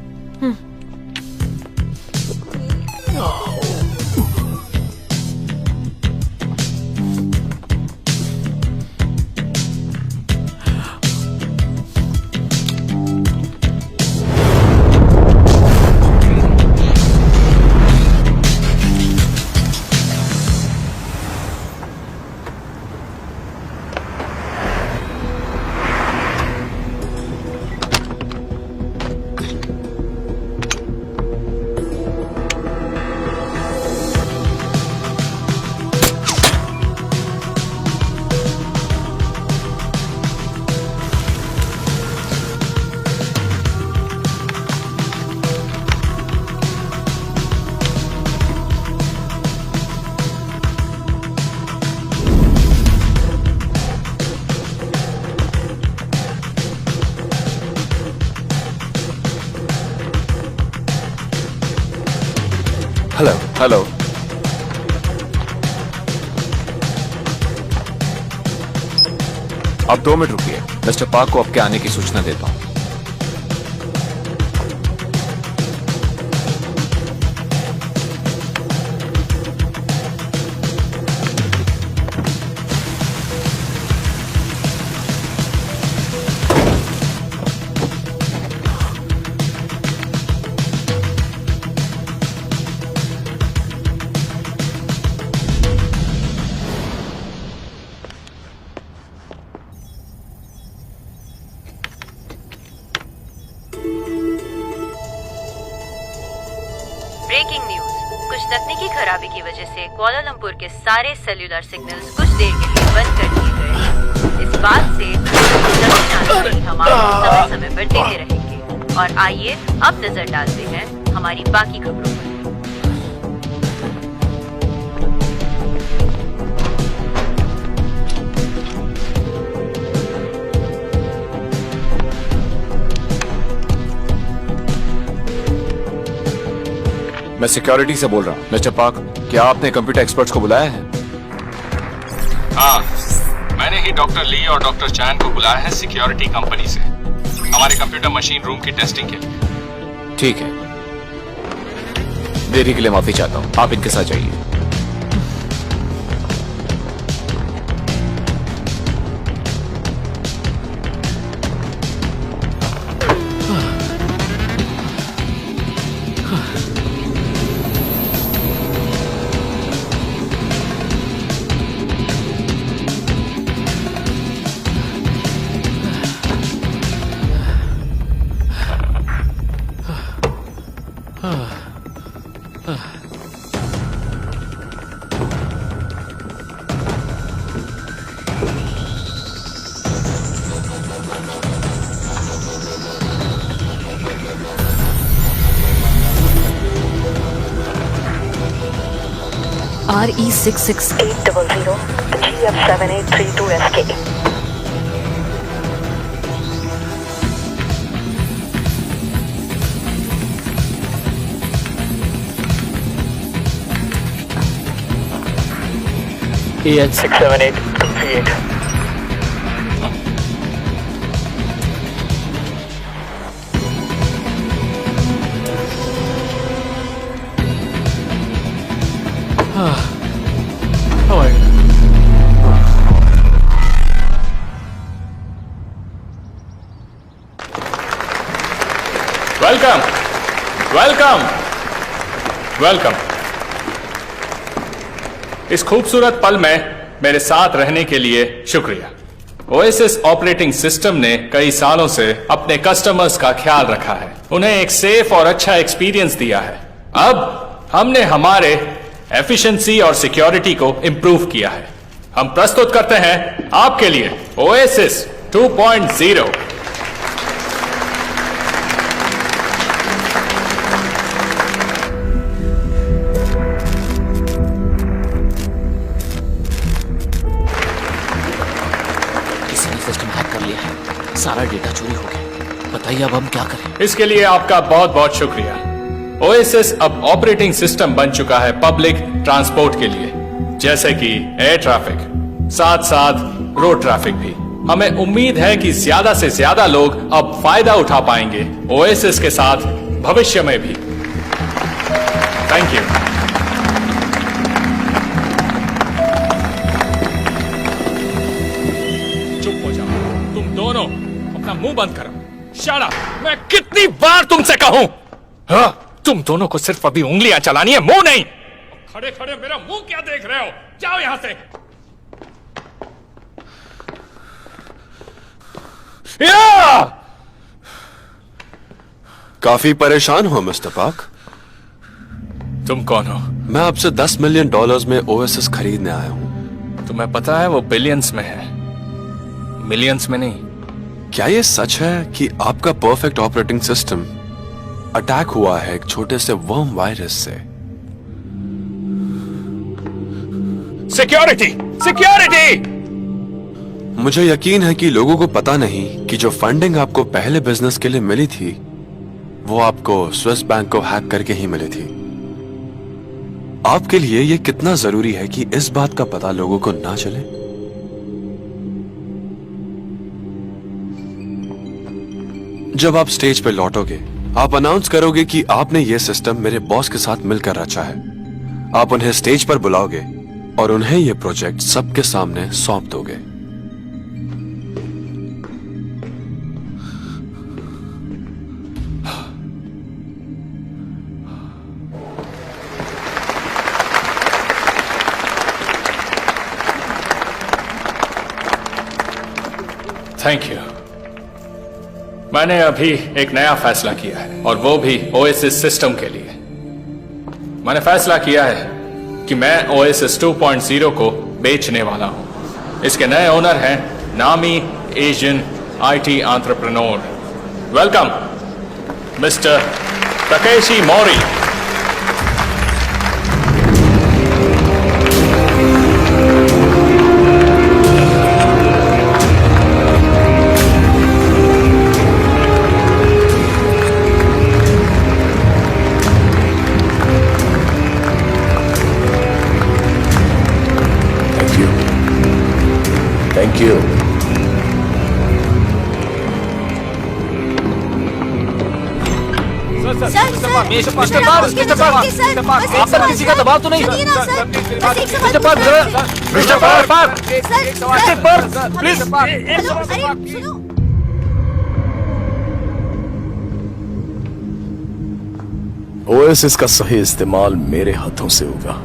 Hello hello. आप 2 मिनट रुकिए, मिस्टर पार्क को आपके आने की सूचना देता हूं। ब्रेकिंग न्यूज, कुछ तकनीकी खराबी की वजह से कुआलालंपुर के सारे सेल्यूलर सिग्नल्स कुछ देर के लिए बंद कर दिए गए हैं। इस बात से जानकारी हम आपको समय समय पर देते रहेंगे। और आइए अब नजर डालते हैं हमारी बाकी खबरों पर। मैं सिक्योरिटी से बोल रहा हूँ। मिस्टर पार्क, क्या आपने कंप्यूटर एक्सपर्ट्स को बुलाया है? हाँ, मैंने ही डॉक्टर ली और डॉक्टर चैन को बुलाया है सिक्योरिटी कंपनी से, हमारे कंप्यूटर मशीन रूम की टेस्टिंग के लिए। ठीक है, देरी के लिए माफी चाहता हूँ, आप इनके साथ जाइए। RE66800 GF7832SK। EH67838। Welcome welcome welcome. इस खूबसूरत पल में मेरे साथ रहने के लिए शुक्रिया। ओएसएस ऑपरेटिंग सिस्टम ने कई सालों से अपने कस्टमर्स का ख्याल रखा है, उन्हें एक सेफ और अच्छा एक्सपीरियंस दिया है। अब हमने हमारे एफिशिएंसी और सिक्योरिटी को इंप्रूव किया है। हम प्रस्तुत करते हैं आपके लिए ओएसएस 2.0। किसी ने सिस्टम हैक कर लिया है, सारा डेटा चोरी हो गया। बताइए अब हम क्या करें? इसके लिए आपका बहुत बहुत शुक्रिया। ओएसएस अब ऑपरेटिंग सिस्टम बन चुका है पब्लिक ट्रांसपोर्ट के लिए, जैसे कि एयर ट्रैफिक, साथ साथ रोड ट्रैफिक भी। हमें उम्मीद है कि ज्यादा से ज्यादा लोग अब फायदा उठा पाएंगे ओएसएस के साथ भविष्य में भी। Thank you. चुप हो जाओ तुम दोनों, अपना मुंह बंद करो। Shut up! मैं कितनी बार तुमसे कहूं? हाँ, तुम दोनों को सिर्फ अभी उंगलियां चलानी है, मुंह नहीं। खड़े खड़े मेरा मुंह क्या देख रहे हो? जाओ यहां से। या! काफी परेशान हो मिस्टर पार्क? तुम कौन हो? मैं आपसे $10 मिलियन में ओएसएस खरीदने आया हूं। तुम्हें पता है वो बिलियंस में है, मिलियंस में नहीं। क्या ये सच है कि आपका परफेक्ट ऑपरेटिंग सिस्टम अटैक हुआ है एक छोटे से वर्म वायरस से? सिक्योरिटी! सिक्योरिटी! मुझे यकीन है कि लोगों को पता नहीं कि जो फंडिंग आपको पहले बिजनेस के लिए मिली थी वो आपको स्विस बैंक को हैक करके ही मिली थी। आपके लिए यह कितना जरूरी है कि इस बात का पता लोगों को ना चले? जब आप स्टेज पे लौटोगे आप अनाउंस करोगे कि आपने यह सिस्टम मेरे बॉस के साथ मिलकर रचा है। आप उन्हें स्टेज पर बुलाओगे और उन्हें यह प्रोजेक्ट सबके सामने सौंप दोगे। Thank you. मैंने अभी एक नया फैसला किया है और वो भी ओएसएस सिस्टम के लिए। मैंने फैसला किया है कि मैं ओएसएस 2.0 को बेचने वाला हूं। इसके नए ओनर हैं नामी Asian IT entrepreneur. Welcome mister Takeshi Mori. Thank you. Mister park, आप पर किसी का दबाव तो नहीं? Mister park, please. ओएसएस का सही इस्तेमाल मेरे हाथों से होगा।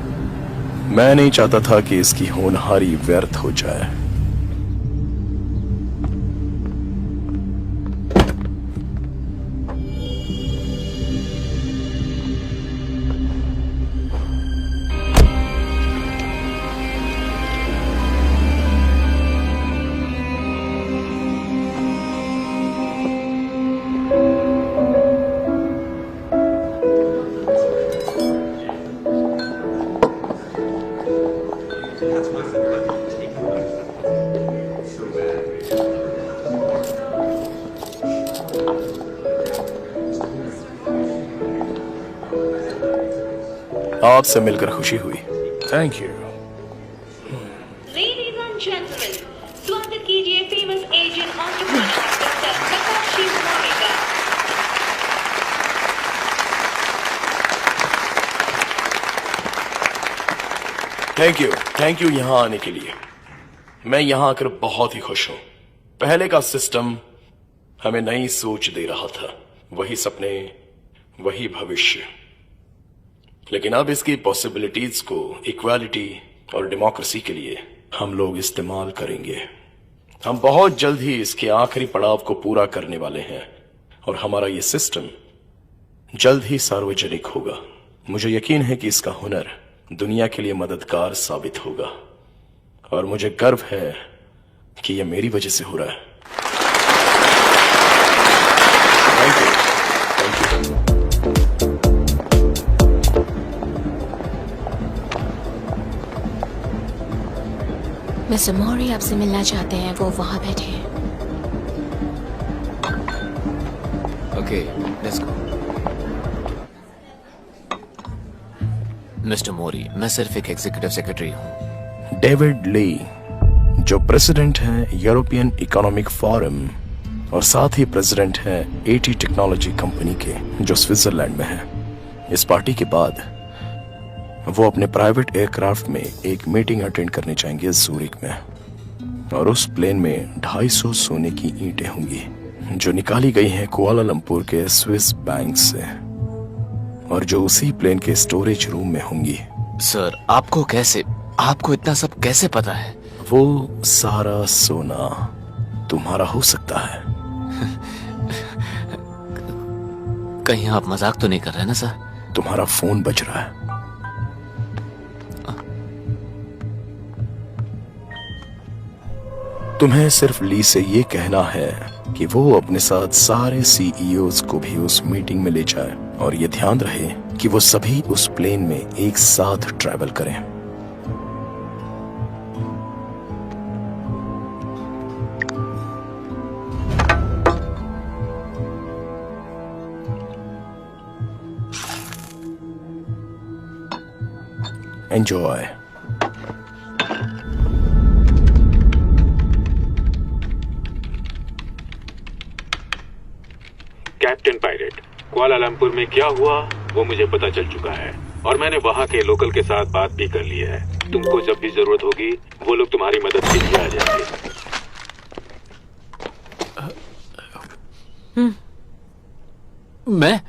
मैं नहीं चाहता था कि इसकी होनहारी व्यर्थ हो जाए। आपसे मिलकर खुशी हुई। Thank you. Ladies and gentlemen, स्वागत कीजिए famous Asian entrepreneur mister Takashi Mori का। थैंक यू यहां आने के लिए। मैं यहां आकर बहुत ही खुश हूं। पहले का सिस्टम हमें नई सोच दे रहा था, वही सपने, वही भविष्य। लेकिन अब इसकी पॉसिबिलिटीज को इक्वालिटी और डेमोक्रेसी के लिए हम लोग इस्तेमाल करेंगे। हम बहुत जल्द ही इसके आखिरी पड़ाव को पूरा करने वाले हैं और हमारा ये सिस्टम जल्द ही सार्वजनिक होगा। मुझे यकीन है कि इसका हुनर दुनिया के लिए मददगार साबित होगा और मुझे गर्व है कि यह मेरी वजह से हो रहा है। Thank you. मिस्टर मोरी आपसे मिलना चाहते हैं, वो वहां बैठे हैं। Okay, let's go. मिस्टर मोरी, मैं सिर्फ एक एग्जीक्यूटिव सेक्रेटरी हूँ। डेविड ली, जो प्रेसिडेंट हैं यूरोपियन इकोनॉमिक फोरम और साथ ही प्रेसिडेंट हैं एटी टेक्नोलॉजी कंपनी के, जो स्विट्जरलैंड में है। इस पार्टी के बाद वो अपने प्राइवेट एयरक्राफ्ट में एक मीटिंग अटेंड करने जाएंगे ज़ूरिक में, और उस प्लेन में 250 सोने की ईंटें होंगी जो निकाली गई हैं कुआलालंपुर के स्विस बैंक से, और जो उसी प्लेन के स्टोरेज रूम में होंगी। सर, आपको इतना सब कैसे पता है? वो सारा सोना तुम्हारा हो सकता है। कहीं आप मजाक तो नहीं कर रहे ना सर? तुम्हारा फोन बज रहा है। तुम्हें सिर्फ ली से ये कहना है कि वो अपने साथ सारे सीईओज को भी उस मीटिंग में ले जाए, और ये ध्यान रहे कि वो सभी उस प्लेन में एक साथ ट्रैवल करें। एंजॉय। कैप्टन पायलट, कुआलालंपुर में क्या हुआ वो मुझे पता चल चुका है, और मैंने वहाँ के लोकल के साथ बात भी कर ली है। तुमको जब भी जरूरत होगी वो लोग तुम्हारी मदद के लिए आ जाएंगे। मैं?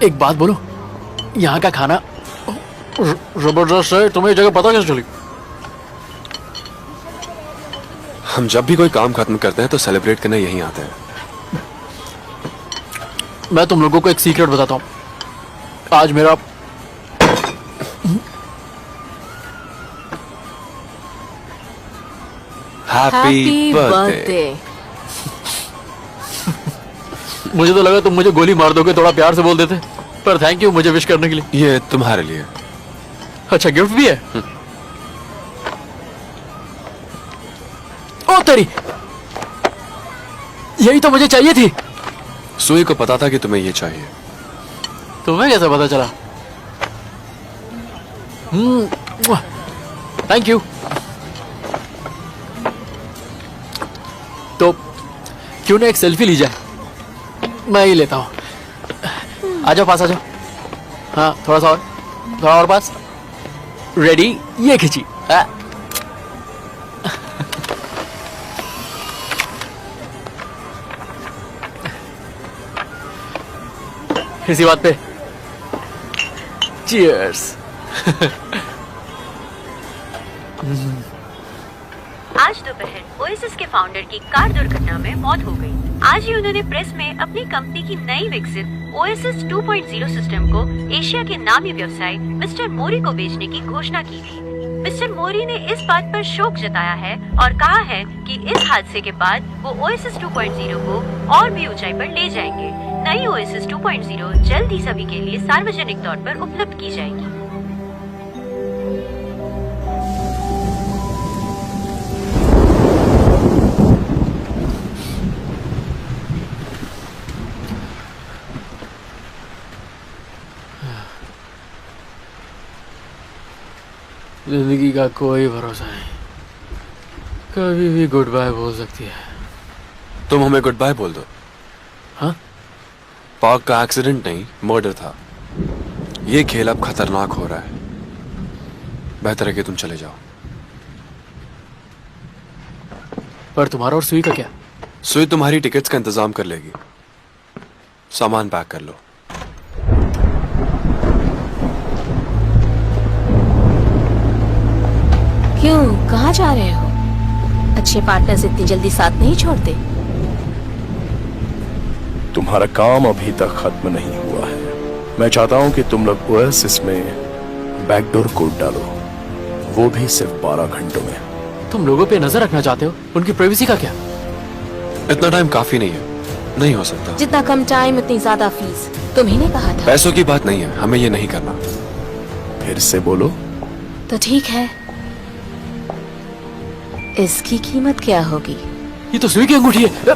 एक बात बोलो, यहाँ का खाना जबरदस्त है। तुम्हें ये जगह पता कैसे चली? हम जब भी कोई काम खत्म करते हैं तो सेलिब्रेट करने यहीं आते हैं। मैं तुम लोगों को एक सीक्रेट बताता हूँ। आज मेरा हैप्पी बर्थडे। मुझे तो लगा तुम मुझे गोली मार दोगे, थोड़ा प्यार से बोल देते, पर थैंक यू मुझे विश करने के लिए। ये तुम्हारे लिए। अच्छा, गिफ्ट भी है? ओ तेरी, यही तो मुझे चाहिए थी। सुई को पता था कि तुम्हें ये चाहिए। तुम्हें कैसे पता चला? Thank you. तो क्यों ना एक सेल्फी ली जाए? मैं ही लेता हूं। आ जाओ, पास आ जाओ। हाँ, थोड़ा और पास। रेडी? ये खींची। इसी बात पे चीयर्स। आज दोपहर ओएसिस के फाउंडर की कार दुर्घटना में मौत हो गई। आज ही उन्होंने प्रेस में अपनी कंपनी की नई विकसित ओएसिस 2.0 सिस्टम को एशिया के नामी व्यवसायी मिस्टर मोरी को बेचने की घोषणा की थी। मिस्टर मोरी ने इस बात पर शोक जताया है और कहा है कि इस हादसे के बाद वो ओएसिस 2.0 को और भी ऊंचाई पर ले जाएंगे। नई ओएसिस 2.0 जल्द ही सभी के लिए सार्वजनिक तौर पर उपलब्ध की जाएगी। जिंदगी का कोई भरोसा नहीं, कभी भी गुड बाय बोल सकती है। तुम हमें गुड बाय बोल दो। हाँ? पार्क का एक्सीडेंट नहीं, मर्डर था। ये खेल अब खतरनाक हो रहा है। बेहतर है कि तुम चले जाओ। पर तुम्हारा और सुई का क्या? सुई तुम्हारी टिकट्स का इंतजाम कर लेगी। सामान पैक कर लो। क्यों, कहाँ जा रहे हो? अच्छे पार्टनर्स इतनी जल्दी साथ नहीं छोड़ते। तुम्हारा काम अभी तक खत्म नहीं हुआ है। मैं चाहता हूं कि तुम लोग ओएसिस में बैकडोर कोड डालो, वो भी सिर्फ 12 घंटों में। तुम लोगों पे नजर रखना चाहते हो, उनकी प्राइवेसी का क्या? इतना टाइम काफी नहीं है, नहीं हो सकता। जितना कम टाइम उतनी ज्यादा फीस, तुम्ही ने कहा था। पैसों की बात नहीं है, हमें ये नहीं करना। फिर से बोलो। तो ठीक है, इसकी कीमत क्या होगी? ये तो सुई की अंगूठी है।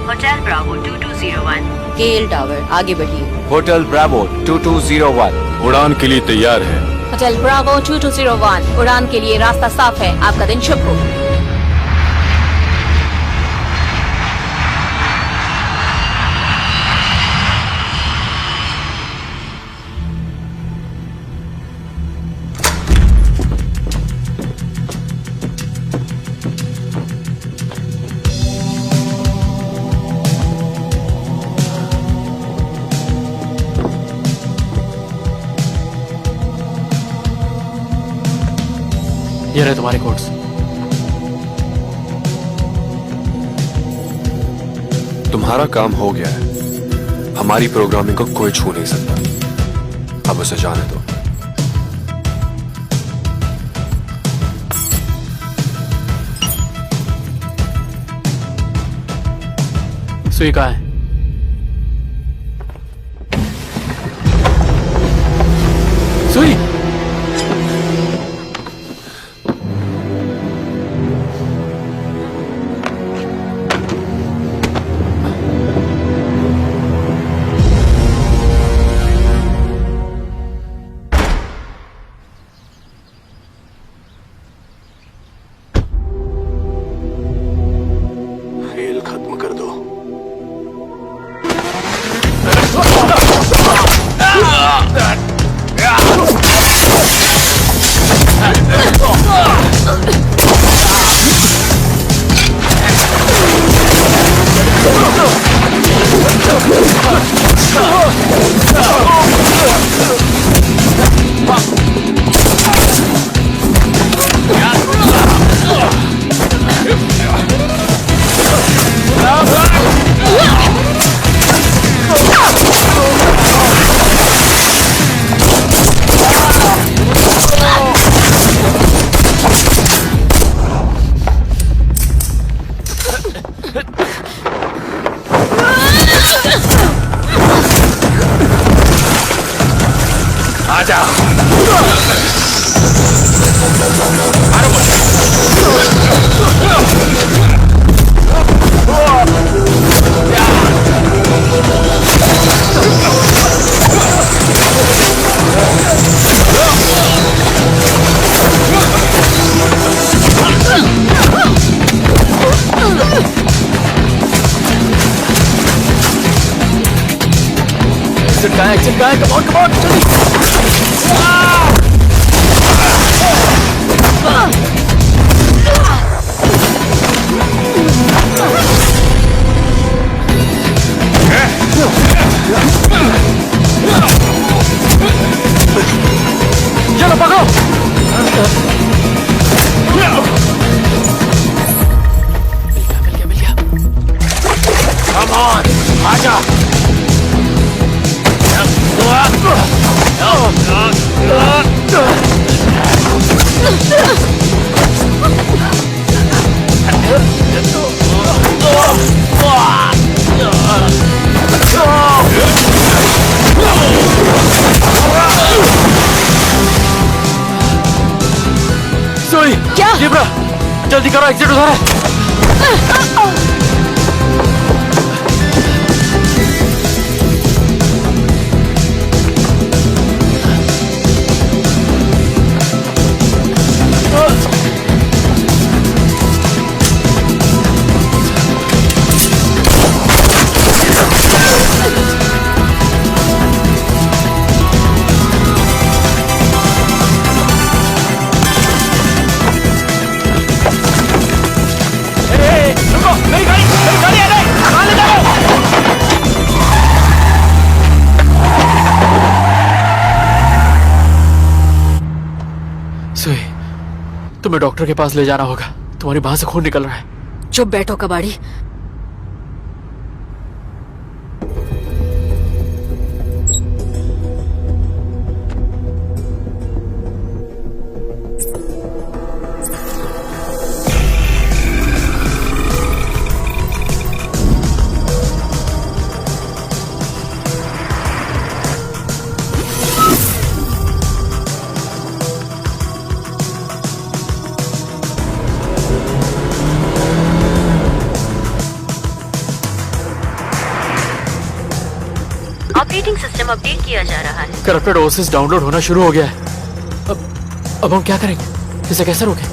होटल ब्रावो 2201 केएल टावर आगे बढ़िए। होटल ब्रावो 2201 उड़ान के लिए तैयार है। होटल ब्रावो 2201 उड़ान के लिए रास्ता साफ है। आपका दिन शुभ हो। ये रहे तुम्हारे कोड्स। तुम्हारा काम हो गया है। हमारी प्रोग्रामिंग को कोई छू नहीं सकता। अब उसे जाने दो। सुई कहाँ है? सुई खेल खत्म कर दो। एक्सिट कहाँ है? कम ऑन चलो पकड़ो। मिल गया। Come on, आजा। सुई क्या? जिब्रा जल्दी करो, एग्जिट उधर है। डॉक्टर के पास ले जाना होगा। तुम्हारी बांह से खून निकल रहा है। चुप बैठो कबाड़ी। ऑपरेटिंग सिस्टम अपडेट किया जा रहा है। करप्टेड ओएसएस डाउनलोड होना शुरू हो गया है। अब हम क्या करेंगे? इसे कैसे रोकें?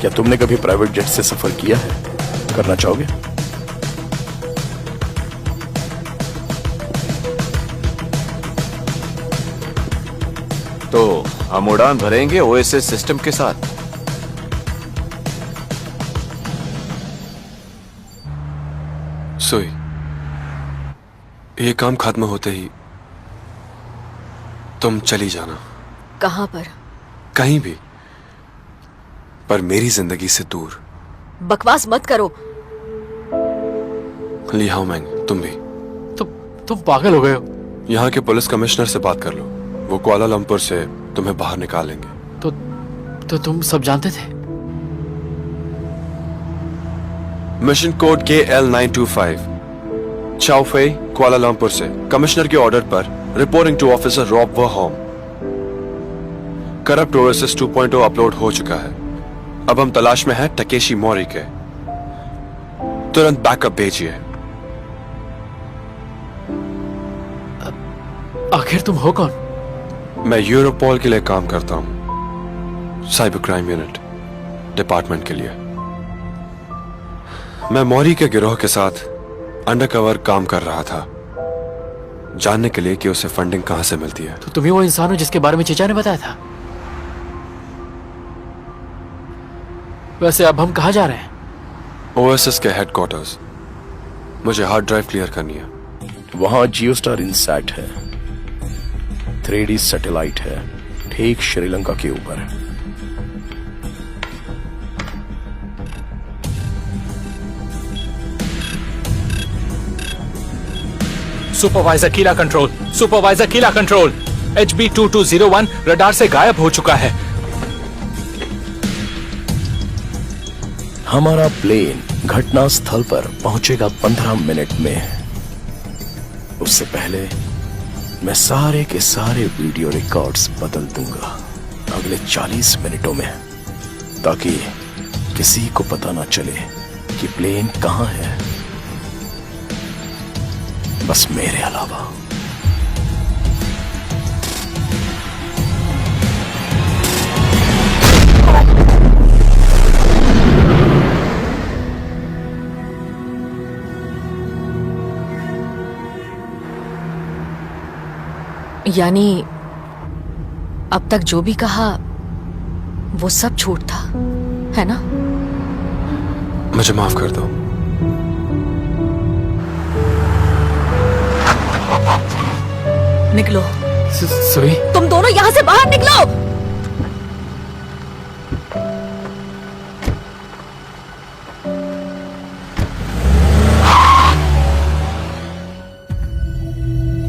क्या तुमने कभी प्राइवेट जेट से सफर किया है? करना चाहोगे? तो हम उड़ान भरेंगे ओएसएस सिस्टम के साथ। सुई, ये काम खत्म होते ही तुम चली जाना। कहां पर? कहीं भी, पर मेरी जिंदगी से दूर। बकवास मत करो। ली हाओ मैंग, तुम भी। तुम पागल हो गए हो। यहाँ के पुलिस कमिश्नर से बात कर लो, वो कुआलालंपुर से तुम्हें बाहर निकालेंगे। तो तुम सब जानते थे? Mission code KL925 Chaofei, Kuala Lumpur से कमिश्नर के ऑर्डर पर रिपोर्टिंग टू ऑफिसर रॉब वहॉम। करप्ट ओएसएस 2.0 अपलोड हो चुका है। अब हम तलाश में हैं टकेशी मोरी के। तुरंत बैकअप भेजिए। आखिर तुम हो कौन? मैं यूरोपोल के लिए काम करता हूं, साइबर क्राइम यूनिट डिपार्टमेंट के लिए। मैं मौरी के गिरोह के साथ अंडरकवर काम कर रहा था, जानने के लिए कि उसे फंडिंग कहां से मिलती है। तो तुम ही वो इंसान हो जिसके बारे में चेचा ने बताया था? वैसे अब हम कहां जा रहे हैं? ओएसएस के हेडक्वार्टर्स। मुझे हार्ड ड्राइव क्लियर करनी है। वहां जियोस्टार इनसैट है, 3D सैटेलाइट है, ठीक श्रीलंका के ऊपर। सुपरवाइजर कीला कंट्रोल, HB2201 रडार से गायब हो चुका है। हमारा प्लेन घटना स्थल पर पहुंचेगा 15 मिनट में। उससे पहले मैं सारे के सारे वीडियो रिकॉर्ड्स बदल दूंगा अगले 40 मिनटों में, ताकि किसी को पता ना चले कि प्लेन कहां है, बस मेरे अलावा। यानी अब तक जो भी कहा वो सब झूठ था, है ना? मुझे माफ कर दो। निकलो। सुई, तुम दोनों यहां से बाहर निकलो।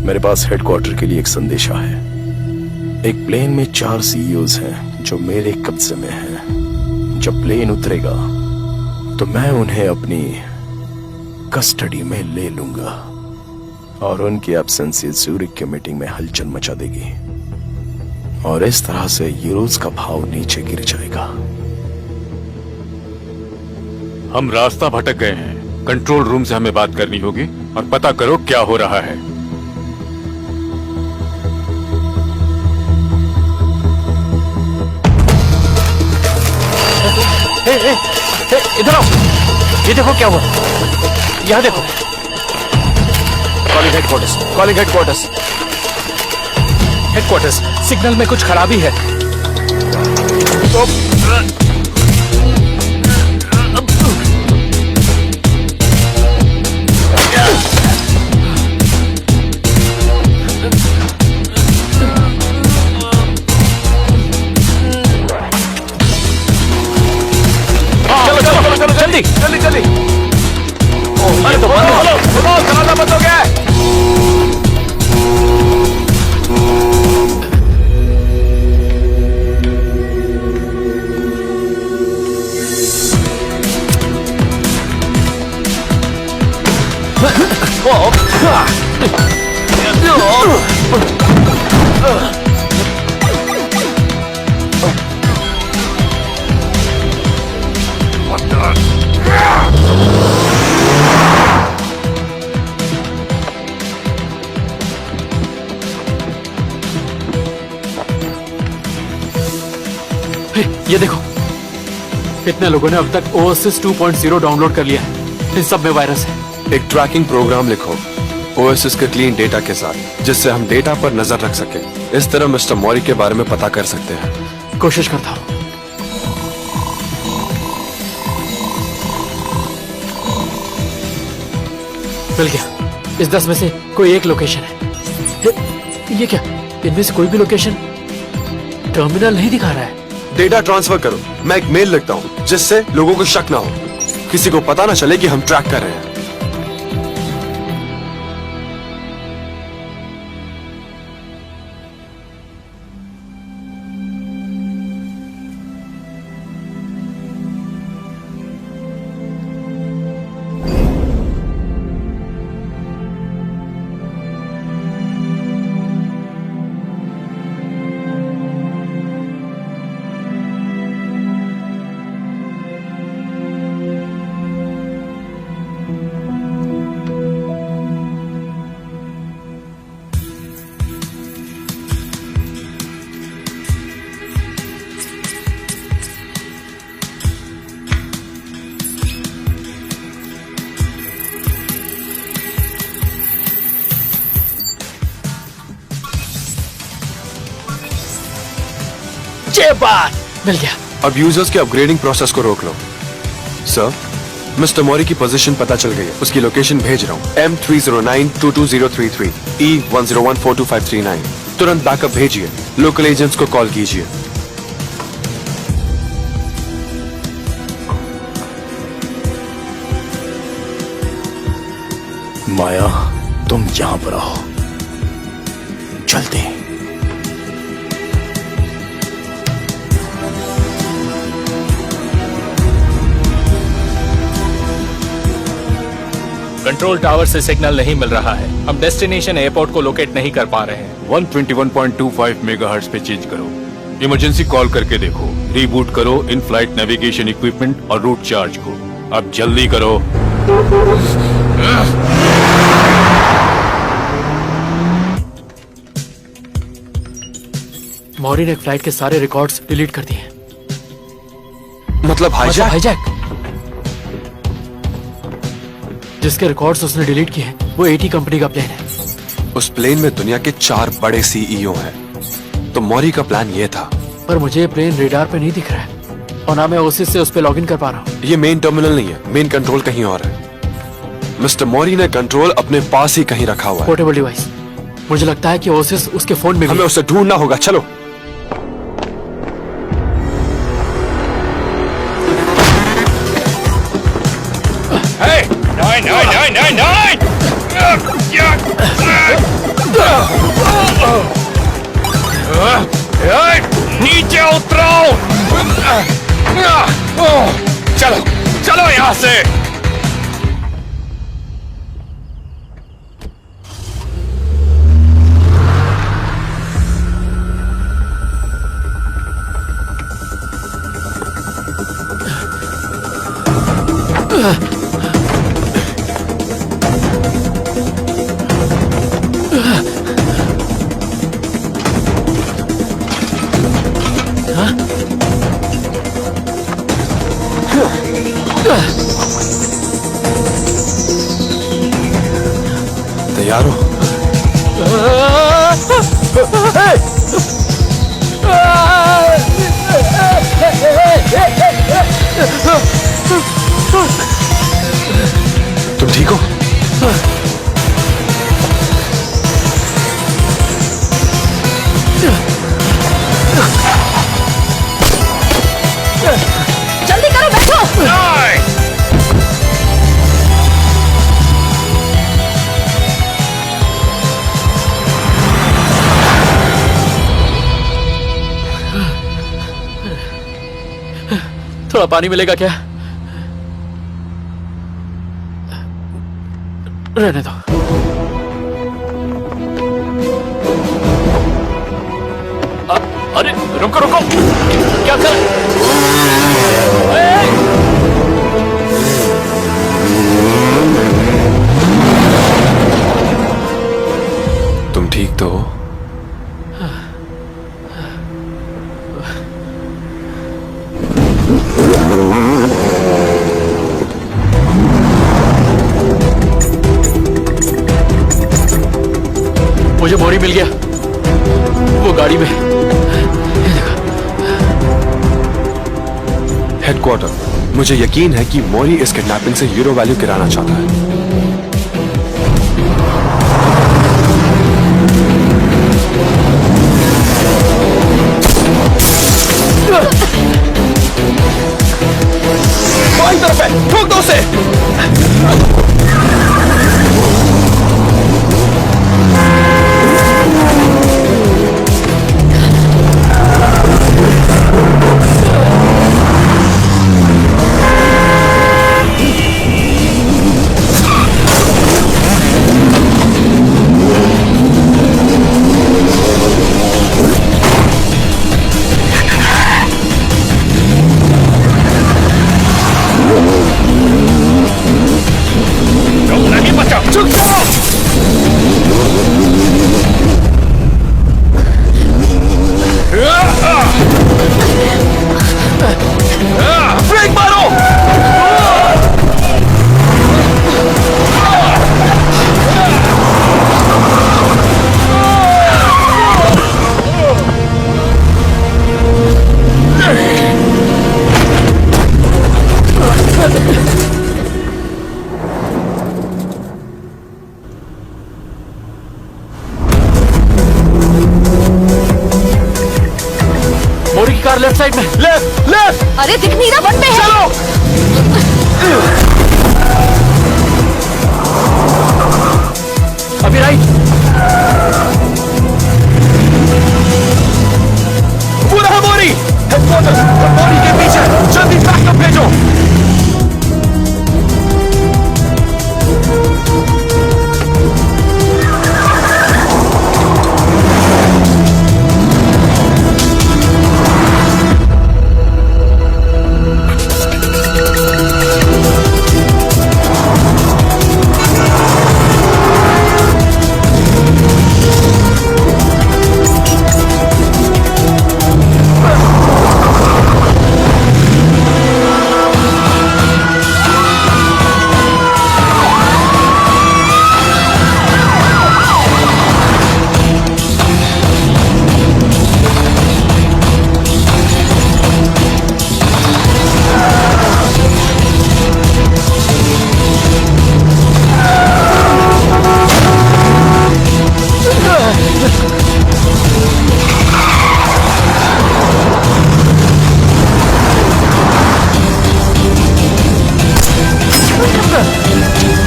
मेरे पास हेडक्वार्टर के लिए एक संदेशा है। एक प्लेन में 4 CEOs हैं जो मेरे कब्जे में हैं। जब प्लेन उतरेगा तो मैं उन्हें अपनी कस्टडी में ले लूंगा और उनकी एब्सेंस से ज़ूरिक के मीटिंग में हलचल मचा देगी और इस तरह से यूरोज का भाव नीचे गिर जाएगा। हम रास्ता भटक गए हैं। कंट्रोल रूम से हमें बात करनी होगी और पता करो क्या हो रहा है। इधर आओ, ये देखो क्या हुआ। यहाँ देखो। Calling headquarters. सिग्नल में कुछ खराबी है। जल्दी जल्दी जल्दी। अरे तो दरवाजा बंद हो गया है। ये देखो, कितने लोगों ने अब तक ओएसएस 2.0 डाउनलोड कर लिया है। इन सब में वायरस है। एक ट्रैकिंग प्रोग्राम लिखो ओएसएस के क्लीन डेटा के साथ, जिससे हम डेटा पर नजर रख सके। इस तरह मिस्टर मौरी के बारे में पता कर सकते हैं। कोशिश करता हूँ। मिल गया। इस 10 में से कोई एक लोकेशन है। ये क्या? इनमें से कोई भी लोकेशन टर्मिनल नहीं दिखा रहा है। डेटा ट्रांसफर करो। मैं एक मेल लिखता हूँ जिससे लोगों को शक ना हो, किसी को पता ना चले कि हम ट्रैक कर रहे हैं। मिल गया। अब यूजर्स के अपग्रेडिंग प्रोसेस को रोक लो। सर, मिस्टर मौरी की पोजीशन पता चल गई है। उसकी लोकेशन भेज रहा हूँ। M309220033 E10142539। तुरंत बैकअप भेजिए। लोकल एजेंट्स को कॉल कीजिए। माया, तुम यहां पर आओ जल्दी। कंट्रोल टावर से सिग्नल नहीं मिल रहा है। हम डेस्टिनेशन एयरपोर्ट को लोकेट नहीं कर पा रहे हैं। 121.25 मेगाहर्ट्ज पे चेंज करो। इमरजेंसी कॉल करके देखो। रीबूट करो इन फ्लाइट नेविगेशन इक्विपमेंट और रूट चार्ज को। अब जल्दी करो। मौरी ने फ्लाइट के सारे रिकॉर्ड्स डिलीट कर दिए। मतलब हाईजैक? जिसके रिकॉर्ड्स उसने डिलीट किए हैं वो एटी कंपनी का प्लान है। उस प्लेन में दुनिया के 4 बड़े सीईओ हैं। तो मौरी का प्लान ये था। पर मुझे ये प्लेन रेडार पे नहीं दिख रहा है और ना मैं ओसिस से उस पे लॉगिन कर पा रहा हूँ। ये मेन टर्मिनल नहीं है, मेन कंट्रोल कहीं और है। मिस्टर मौरी ने कंट्रोल अपने पास ही कहीं रखा हुआ है। Portable device. मुझे लगता है कि ओसिस उसके फोन में हमें उसे ढूंढना होगा। चलो। नीचे उतरो। चलो चलो यहां से। तैयार हो? तुम ठीक हो? जल्दी करो, बैठो। थोड़ा पानी मिलेगा क्या? रहने दो। अरे रुको रुको, क्या कर? तुम ठीक तो हो? मुझे मोरी मिल गया, वो गाड़ी में। हेडक्वार्टर, मुझे यकीन है कि मोरी इस किडनैपिंग से यूरो वैल्यू गिराना चाहता है। बाईं तरफ है, ठोक दो उसे। ब्रेक मारो। मोरी की कार लेफ्ट साइड में। Left left. अरे दिख नहीं रहा, वन पे है। चलो। अभी राइट। पूरा है मोरी। हेडक्वार्टर और मोरी के पीछे, जल्दी बैकअप भेजो।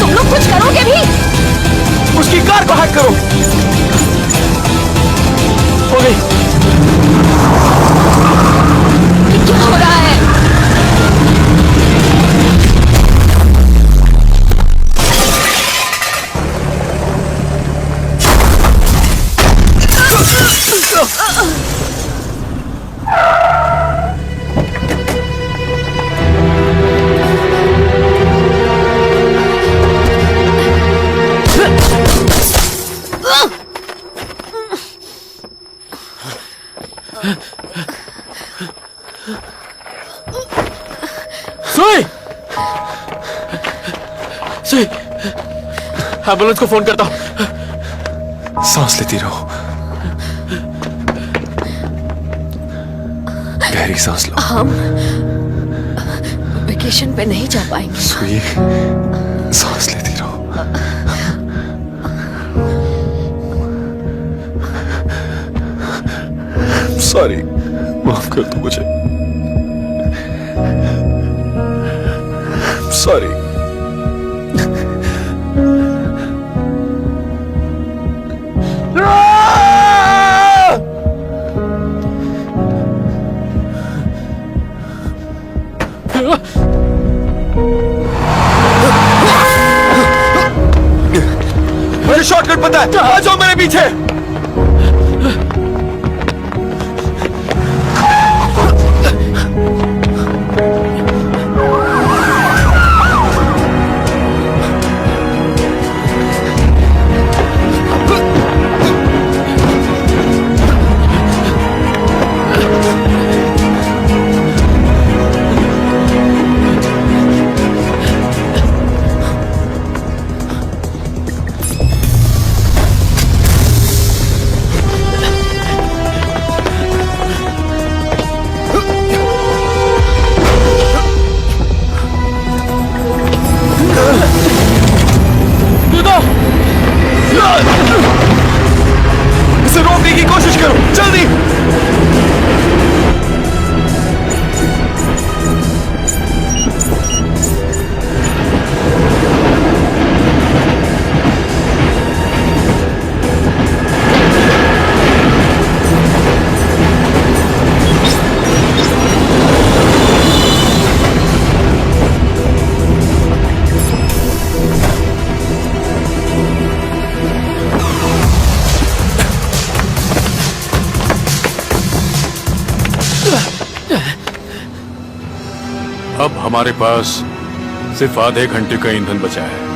तुम लोग कुछ करोगे भी? उसकी कार को हैक करो। हो गई। क्या हो रहा है? सुई, सुई, एम्बुलेंस को फोन करता हूं। सांस लेती रहो, गहरी सांस लो। हम वेकेशन पे नहीं जा पाएंगे। सुई, सांस लेती रहो। सॉरी, माफ कर दो मुझे। सॉरी। मुझे शॉर्टकट पता है, आ जाओ मेरे पीछे। इसे रोकने की कोशिश करो, जल्दी। अब हमारे पास सिर्फ आधे घंटे का ईंधन बचा है।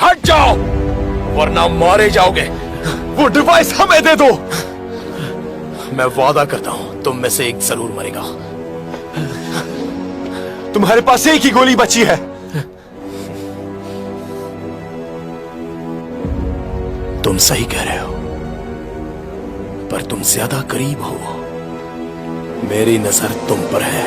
हट जाओ, वरना मारे जाओगे। वो डिवाइस हमें दे दो। मैं वादा करता हूं तुम में से एक जरूर मरेगा। तुम्हारे पास एक ही गोली बची है। तुम सही कह रहे हो, पर तुम ज्यादा करीब हो। मेरी नजर तुम पर है।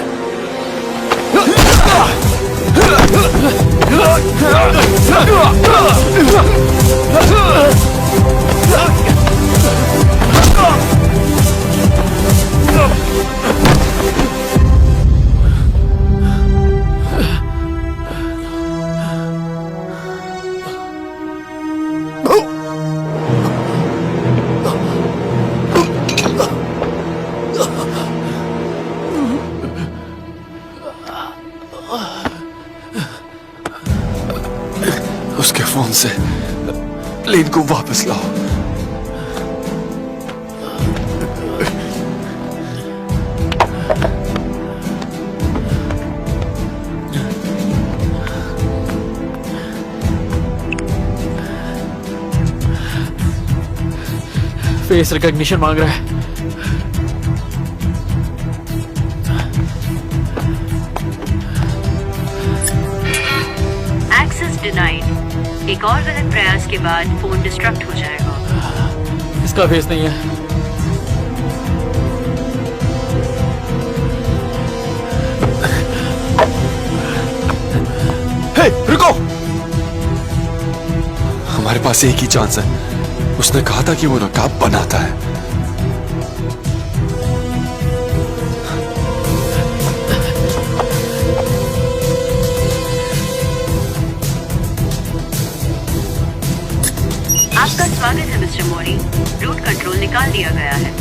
उसके फोन से प्लेन को वापस लाओ। फेस रिकॉग्निशन मांग रहा है। Access denied. एक और गलत प्रयास के बाद फोन डिस्ट्रक्ट हो जाएगा। इसका फेस नहीं है। हे, रुको। हमारे पास एक ही चांस है। उसने कहा था कि वो नकाब बनाता है। आपका स्वागत है मिस्टर मोरी। रूट कंट्रोल ने दिया गया है।